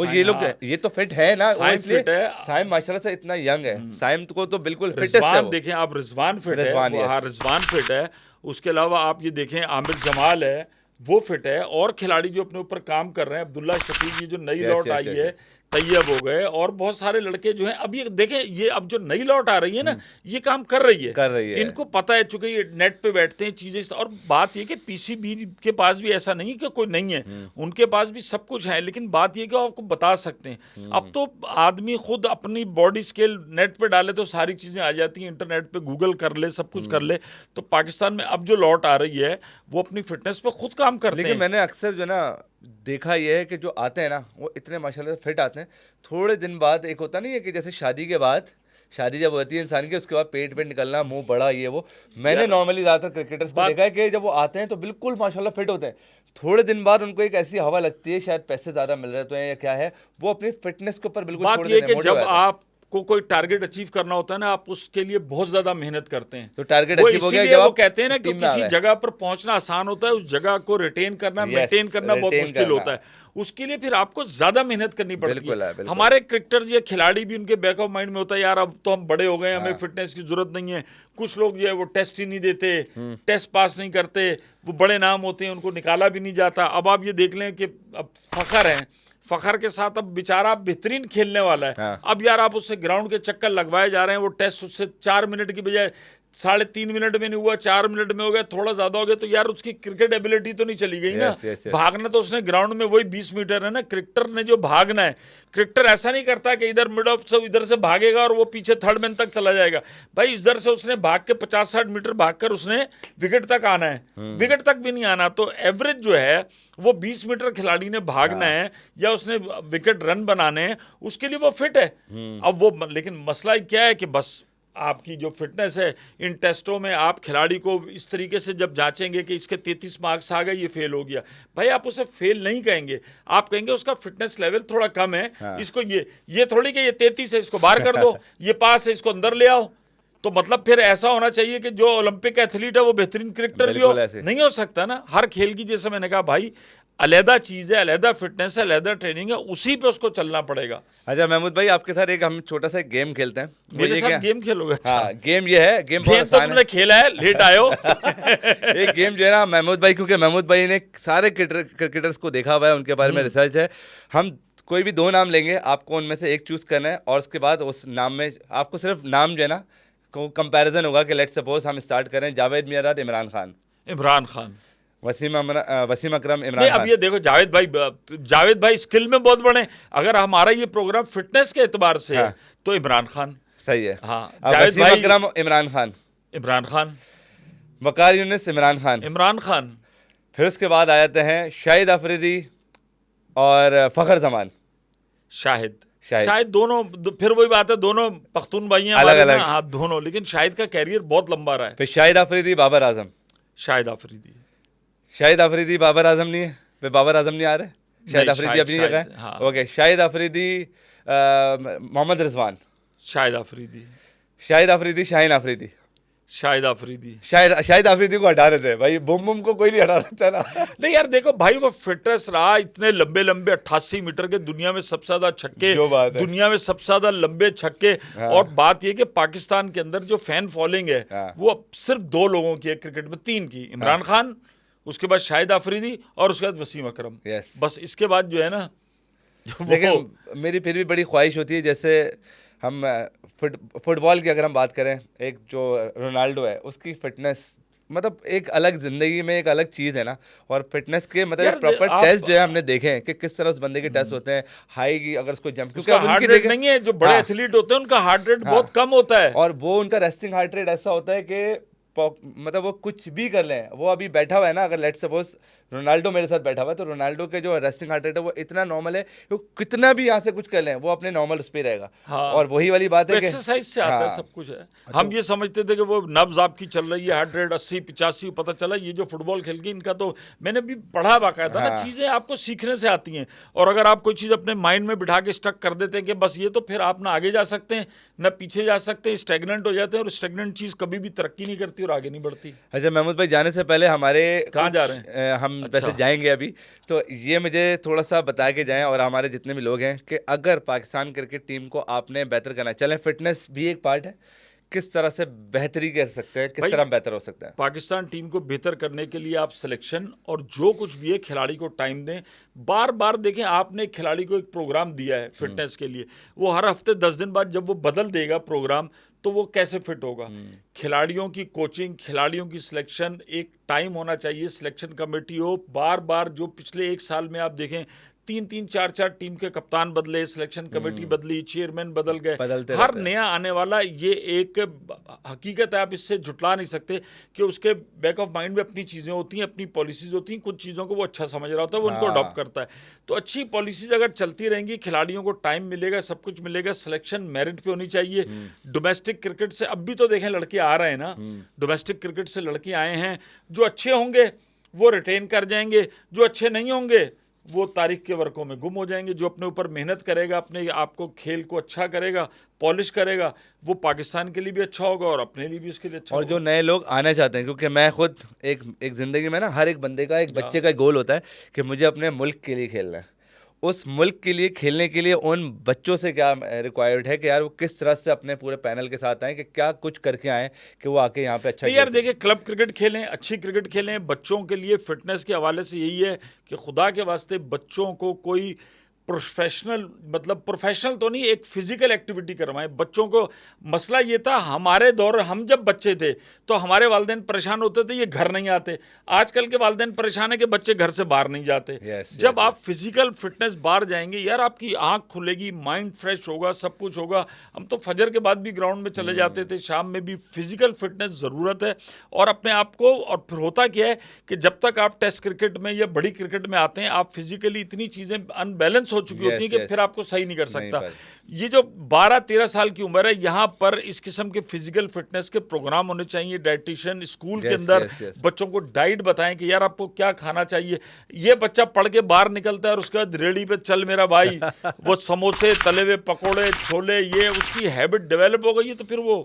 ये लोग ये तो फिट है ना, साइम फिट है। साइम माशाल्लाह से इतना यंग है, साइम को तो बिल्कुल फिट है। देखें आप रिजवान फिट है, हाँ रिजवान फिट है। उसके अलावा आप ये देखें आमिर जमाल है, वो फिट है। और खिलाड़ी जो अपने ऊपर काम कर रहे हैं, अब्दुल्ला शफीक, ये जो नई लौट आई है, तैयब हो गए, और बहुत सारे लड़के जो हैं अब ये देखें, ये अब जो नई लौट आ रही है ना ये काम कर रही है। इनको पता है, चूंकि ये नेट पे बैठते हैं चीजें। और बात ये कि पीसीबी के पास भी ऐसा नहीं कि कोई नहीं है, उनके पास भी सब कुछ है, लेकिन बात ये कि आपको बता सकते हैं। अब तो आदमी खुद अपनी बॉडी स्केल नेट पे डाले तो सारी चीजें आ जाती हैं, इंटरनेट पे गूगल कर ले, सब कुछ कर ले। तो पाकिस्तान में अब जो लौट आ रही है वो अपनी फिटनेस पे खुद काम करते हैं। लेकिन मैंने अक्सर जो ना देखा ये है कि जो आते हैं ना वो इतने माशाल्लाह से फिट आते हैं, थोड़े दिन बाद एक होता नहीं है कि जैसे शादी के बाद, शादी जब होती है इंसान की, उसके बाद पेट निकलना, मुंह बड़ा, ये वो। मैंने नॉर्मली ज़्यादातर क्रिकेटर्स को देखा है कि जब वो आते हैं तो बिल्कुल माशाल्लाह फिट होते हैं, थोड़े दिन बाद उनको एक ऐसी हवा लगती है, शायद पैसे ज़्यादा मिल रहे हैं या क्या है, वो अपनी फिटनेस के ऊपर बिल्कुल बात ये कि जब आप को कोई टारगेट अचीव करना होता है ना, आप उसके लिए बहुत ज्यादा मेहनत करते हैं। तो टारगेट अचीव हो गया, जब वो कहते हैं ना कि किसी जगह पर पहुंचना आसान होता है, उस जगह को रिटेन करना, मेंटेन करना बहुत मुश्किल होता है। उसके लिए फिर आपको ज्यादा मेहनत करनी पड़ती है। हमारे क्रिकेटर्स या खिलाड़ी भी उनके बैक ऑफ माइंड में होता है, यार अब तो हम बड़े हो गए, हमें फिटनेस की जरूरत नहीं है। कुछ लोग जो है वो टेस्ट ही नहीं देते, टेस्ट पास नहीं करते, वो बड़े नाम होते हैं, उनको निकाला भी नहीं जाता। अब आप ये देख लें कि अब फखर है, फखर के साथ अब बेचारा बेहतरीन खेलने वाला है। अब यार आप उससे ग्राउंड के चक्कर लगवाए जा रहे हैं, वो टेस्ट उससे 4 मिनट की बजाय 3.5 मिनट में नहीं हुआ, 4 मिनट में हो गया, थोड़ा ज्यादा हो गया, तो यार उसकी क्रिकेट एबिलिटी तो नहीं चली गई ना। भागना तो उसने ग्राउंड में वही 20 मीटर है ना। क्रिकेटर ने जो भागना है, क्रिकेटर ऐसा नहीं करता कि इधर मिड ऑफ से इधर से भागेगा और वो पीछे थर्ड मैन तक चला जाएगा। भाई इधर से उसने भाग के 50-60 मीटर भागकर उसने विकेट तक आना है, विकेट तक भी नहीं आना। तो एवरेज जो है वो 20 मीटर खिलाड़ी ने भागना है या उसने विकेट रन बनाने हैं, उसके लिए वो फिट है। अब वो लेकिन मसला क्या है कि बस आपकी जो फिटनेस है, इन टेस्टों में आप खिलाड़ी को इस तरीके से जब जांचेंगे कि इसके 33 मार्क्स आ गए, ये फेल हो गया, भाई आप उसे फेल नहीं कहेंगे, आप कहेंगे उसका फिटनेस लेवल थोड़ा कम है। इसको ये थोड़ी कि ये 33 है इसको बाहर कर दो, ये पास है इसको अंदर ले आओ। तो मतलब फिर ऐसा होना चाहिए कि जो ओलंपिक एथलीट है वो बेहतरीन क्रिकेटर भी हो, नहीं हो सकता ना। हर खेल की, जैसे मैंने कहा भाई, अलहदा चीज है, अलहदा फिटनेस है, अलहदा ट्रेनिंग है, उसी पे उसको चलना पड़ेगा। अच्छा महमूद भाई, आपके साथ एक हम छोटा सा गेम खेलते हैं। मेरे साथ गेम खेलोगे? हाँ, गेम ये है, गेम तो तुमने खेला है, लेट आयो। एक गेम जो है ना महमूद भाई, क्योंकि महमूद भाई ने सारे क्रिकेटर्स को देखा हुआ है, उनके बारे में रिसर्च है। हम कोई भी 2 नाम लेंगे, आपको उनमें से एक चूज करना है, और उसके बाद उस नाम में आपको सिर्फ नाम जो है ना कंपैरिजन होगा कि लेट्स सपोज हम स्टार्ट करें, जावेद मियांदाद, इमरान खान। इमरान खान। वसीम अकरम, इमरान नहीं, अब खान। ये देखो जावेद भाई स्किल में बहुत बड़े हैं। अगर हमारा ये प्रोग्राम फिटनेस के एतबार से है हाँ। तो इमरान खान। सही है। हाँ, अब जावेद वसीम भाई, अकरम, इमरान खान, इमरान खान, वकार यूनिस, इमरान खान। इमरान खान, फिर उसके बाद आ जाते हैं शाहिद अफरीदी और फ़खर जमान। शाहिद शाहिद। शाहिद दोनों, फिर वही बात है, दोनों पख्तून भाई हैं अलग हमारे अलग। ना, हाँ दोनों, लेकिन शाहिद का कैरियर बहुत लंबा रहा है। फिर शाहिद अफरीदी, बाबर आजम। शाहिद अफरीदी, शाहिद अफरीदी, बाबर आजम नहीं है? वे बाबर आजम नहीं आ रहे? शाहिद नहीं, अफरीदी अपनी जगह है। हाँ। ओके, शाहिद अफरीदी, मोहम्मद रिजवान। शाहिद अफरीदी, शाहिद अफरीदी, शाहीन अफरीदी। शाहिद अफरीदी। शाहिद अफरीदी को हटा देते हैं भाई, बुम बुम को कोई नहीं हटा सकता ना। नहीं यार देखो भाई, वो फिटनेस रहा, इतने लंबे लंबे 88 मीटर के, दुनिया में सबसे ज्यादा छक्के, जो बात है। दुनिया में सबसे ज्यादा लंबे छक्के। हाँ। और बात ये कि पाकिस्तान के अंदर जो फैन फॉलोइंग है हाँ। वो अब सिर्फ 2 लोगों की है क्रिकेट में, 3 की, इमरान खान, उसके बाद शाहिद अफरीदी और उसके बाद वसीम अकरम। Yes। बस इसके बाद जो है ना लेकिन मेरी फिर भी बड़ी ख्वाहिश होती है, जैसे हम फुटबॉल की अगर हम बात करें, एक जो रोनाल्डो है उसकी फिटनेस मतलब एक अलग जिंदगी में एक अलग चीज़ है ना। और फिटनेस के मतलब यार, प्रॉपर आप- टेस्ट जो है हमने देखे हैं कि किस तरह उस बंदे के टेस्ट होते हैं, हाई की अगर उसको जंप, क्योंकि उसका अब हार्ट उनकी रेट देखें, नहीं है, जो बड़े हाँ। एथलीट होते हैं उनका हार्ट रेट हाँ। बहुत कम होता है। और वो उनका रेस्टिंग हार्ट रेट ऐसा होता है कि मतलब वो कुछ भी कर लें, वो अभी बैठा हुआ है ना, अगर लेट सपोज रोनाल्डो मेरे साथ बैठा हुआ है तो रोनाल्डो के जो रेस्टिंग हार्ट रेट है वो इतना नॉर्मल है, वो कितना भी यहाँ से कुछ कर लें वो अपने नॉर्मल उस पे रहेगा। हाँ। और वही वाली बात है कि एक्सरसाइज से आता है, हाँ। सब कुछ है। हम ये समझते थे कि वो नब्ज आपकी चल रही है, हार्ट रेट 80-85, पता चला ये जो फुटबॉल खेल के इनका, तो मैंने भी पढ़ा बाकायदा ना, हाँ। चीजें आपको सीखने से आती हैं। और अगर आप कोई चीज अपने माइंड में बिठा के स्टक कर देते हैं कि बस ये, तो फिर आप ना आगे जा सकते हैं ना पीछे जा सकते हैं, स्टेगनेंट हो जाते हैं, और स्टेगनेंट चीज कभी भी तरक्की नहीं करती और आगे नहीं बढ़ती। अच्छा महमूद भाई, जाने से पहले हमारे कहाँ जा कुछ, रहे हैं? हम अच्छा। वैसे जाएंगे अभी, तो ये मुझे थोड़ा सा बता के जाएं और हमारे जितने भी लोग हैं कि अगर पाकिस्तान क्रिकेट टीम को आपने बेहतर करना है, चलें फिटनेस भी एक पार्ट है, किस तरह से बेहतरी कर सकते हैं, किस भाई, तरह हम बेहतर हो सकते हैं? पाकिस्तान टीम को बेहतर करने के लिए आप सिलेक्शन और जो कुछ भी है खिलाड़ी को टाइम दें। बार बार देखें, आपने एक खिलाड़ी को एक प्रोग्राम दिया है फिटनेस के लिए, वो हर हफ्ते 10 दिन बाद जब वो बदल देगा प्रोग्राम, तो वो कैसे फिट होगा? खिलाड़ियों की कोचिंग, खिलाड़ियों की सिलेक्शन, एक टाइम होना चाहिए, सिलेक्शन कमेटी हो। बार बार जो पिछले 1 साल में आप देखें 3-3, 4-4 टीम के कप्तान बदले, सिलेक्शन कमेटी बदली, चेयरमैन बदल गए, बदलते हर रहते हैं। नया आने वाला, ये एक हकीकत है, आप इससे जुटला नहीं सकते कि उसके बैक ऑफ माइंड में अपनी चीज़ें होती हैं, अपनी पॉलिसीज होती हैं, कुछ चीज़ों को वो अच्छा समझ रहा होता है, वो उनको हाँ। अडॉप्ट करता है। तो अच्छी पॉलिसीज अगर चलती रहेंगी, खिलाड़ियों को टाइम मिलेगा, सब कुछ मिलेगा, सिलेक्शन मेरिट पे होनी चाहिए। डोमेस्टिक क्रिकेट से अब भी तो देखें लड़के आ रहे हैं ना, डोमेस्टिक क्रिकेट से लड़के आए हैं, जो अच्छे होंगे वो रिटेन कर जाएंगे, जो अच्छे नहीं होंगे वो तारीख के वर्कों में गुम हो जाएंगे। जो अपने ऊपर मेहनत करेगा, अपने आप को खेल को अच्छा करेगा, पॉलिश करेगा, वो पाकिस्तान के लिए भी अच्छा होगा और अपने लिए भी उसके लिए अच्छा और होगा। जो नए लोग आना चाहते हैं, क्योंकि मैं खुद एक जिंदगी में ना, हर एक बंदे का, एक बच्चे का गोल होता है कि मुझे अपने मुल्क के लिए खेलना है। उस मुल्क के लिए खेलने के लिए उन बच्चों से क्या रिक्वायर्ड है कि यार वो किस तरह से अपने पूरे पैनल के साथ आए, कि क्या कुछ करके आए कि वो आके यहाँ पे अच्छा नहीं यार खेल सकें। देखिए, क्लब क्रिकेट खेलें, अच्छी क्रिकेट खेलें। बच्चों के लिए फिटनेस के हवाले से यही है कि खुदा के वास्ते बच्चों को कोई प्रोफेशनल, मतलब प्रोफेशनल तो नहीं, एक फिजिकल एक्टिविटी करवाएं बच्चों को। मसला ये था हमारे दौर, हम जब बच्चे थे तो हमारे वालिदैन परेशान होते थे, ये घर नहीं आते। आजकल के वालिदैन परेशान है कि बच्चे घर से बाहर नहीं जाते। जब आप फिजिकल फिटनेस बाहर जाएंगे यार, आपकी आंख खुलेगी, माइंड फ्रेश होगा, सब कुछ होगा। हम तो फजर के बाद भी ग्राउंड में चले जाते थे, शाम में भी। फिजिकल फिटनेस ज़रूरत है और अपने आप को। और फिर होता क्या है कि जब तक आप टेस्ट क्रिकेट में या बड़ी क्रिकेट में आते हैं, आप फिजिकली इतनी चीज़ें अनबैलेंस हो चुकी होती है कि फिर आपको सही नहीं कर सकता। ये जो 12-13 साल की उम्र है, यहाँ पर इस किस्म के फिजिकल फिटनेस के प्रोग्राम होने चाहिए। डाइटिशियन स्कूल के अंदर बच्चों को डाइट बताएं कि यार आपको क्या खाना चाहिए। ये बच्चा पढ़ के बाहर निकलता है और उसके बाद रेडी पे चल मेरा भाई, वो समोसे, तले हुए पकौड़े, छोले, ये उसकी हैबिट डेवलप हो गई है, तो फिर वो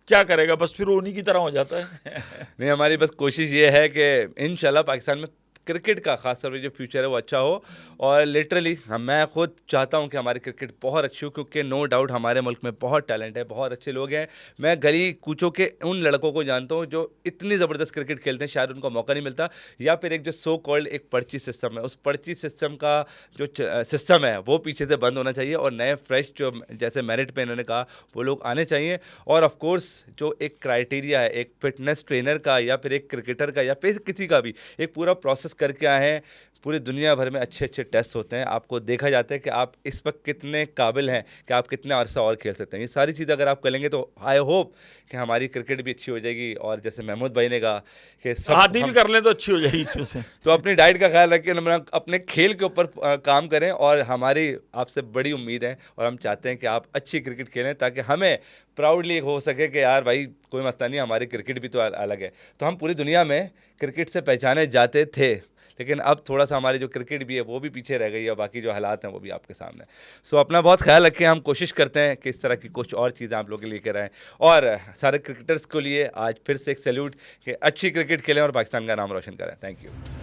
क्या करेगा? बस फिर वो उन्हीं की तरह हो जाता है। नहीं, हमारी बस कोशिश ये है कि इंशाल्लाह पाकिस्तान में क्रिकेट का खासतौर पर जो फ्यूचर है वो अच्छा हो। और लिटरली मैं खुद चाहता हूँ कि हमारी क्रिकेट बहुत अच्छी हो, क्योंकि नो डाउट हमारे मुल्क में बहुत टैलेंट है, बहुत अच्छे लोग हैं। मैं गली कूचों के उन लड़कों को जानता हूँ जो इतनी ज़बरदस्त क्रिकेट खेलते हैं, शायद उनको मौका नहीं मिलता, या फिर एक जो सो कॉल्ड एक पर्ची सिस्टम है, उस पर्ची सिस्टम का जो सिस्टम है वो पीछे से बंद होना चाहिए और नए फ्रेश जो जैसे मेरिट पे इन्होंने कहा वो लोग आने चाहिए। और ऑफ कोर्स जो एक क्राइटेरिया है एक फिटनेस ट्रेनर का या फिर एक क्रिकेटर का या फिर किसी का भी एक पूरा प्रोसेस करके आए हैं। पूरी दुनिया भर में अच्छे अच्छे टेस्ट होते हैं, आपको देखा जाता है कि आप इस वक्त कितने काबिल हैं, कि आप कितने अरसा और खेल सकते हैं। ये सारी चीज़ अगर आप करेंगे तो आई होप कि हमारी क्रिकेट भी अच्छी हो जाएगी। और जैसे महमूद भाई ने कहा कि सब शादी भी कर लें तो अच्छी हो जाएगी इसमें से। तो अपनी डाइट का ख्याल रखें, अपने खेल के ऊपर काम करें। और हमारी आपसे बड़ी उम्मीद है और हम चाहते हैं कि आप अच्छी क्रिकेट खेलें, ताकि हमें प्राउडली हो सके कि यार भाई कोई मसला नहीं, हमारी क्रिकेट भी तो अलग है। तो हम पूरी दुनिया में क्रिकेट से पहचाने जाते थे, लेकिन अब थोड़ा सा हमारी जो क्रिकेट भी है वो भी पीछे रह गई है, बाकी जो हालात हैं वो भी आपके सामने। सो अपना बहुत ख्याल रखें, हम कोशिश करते हैं कि इस तरह की कुछ और चीज़ें आप लोग के लेकर आएँ। और सारे क्रिकेटर्स को लिए आज फिर से एक सैल्यूट कि अच्छी क्रिकेट खेलें और पाकिस्तान का नाम रोशन करें। Thank you.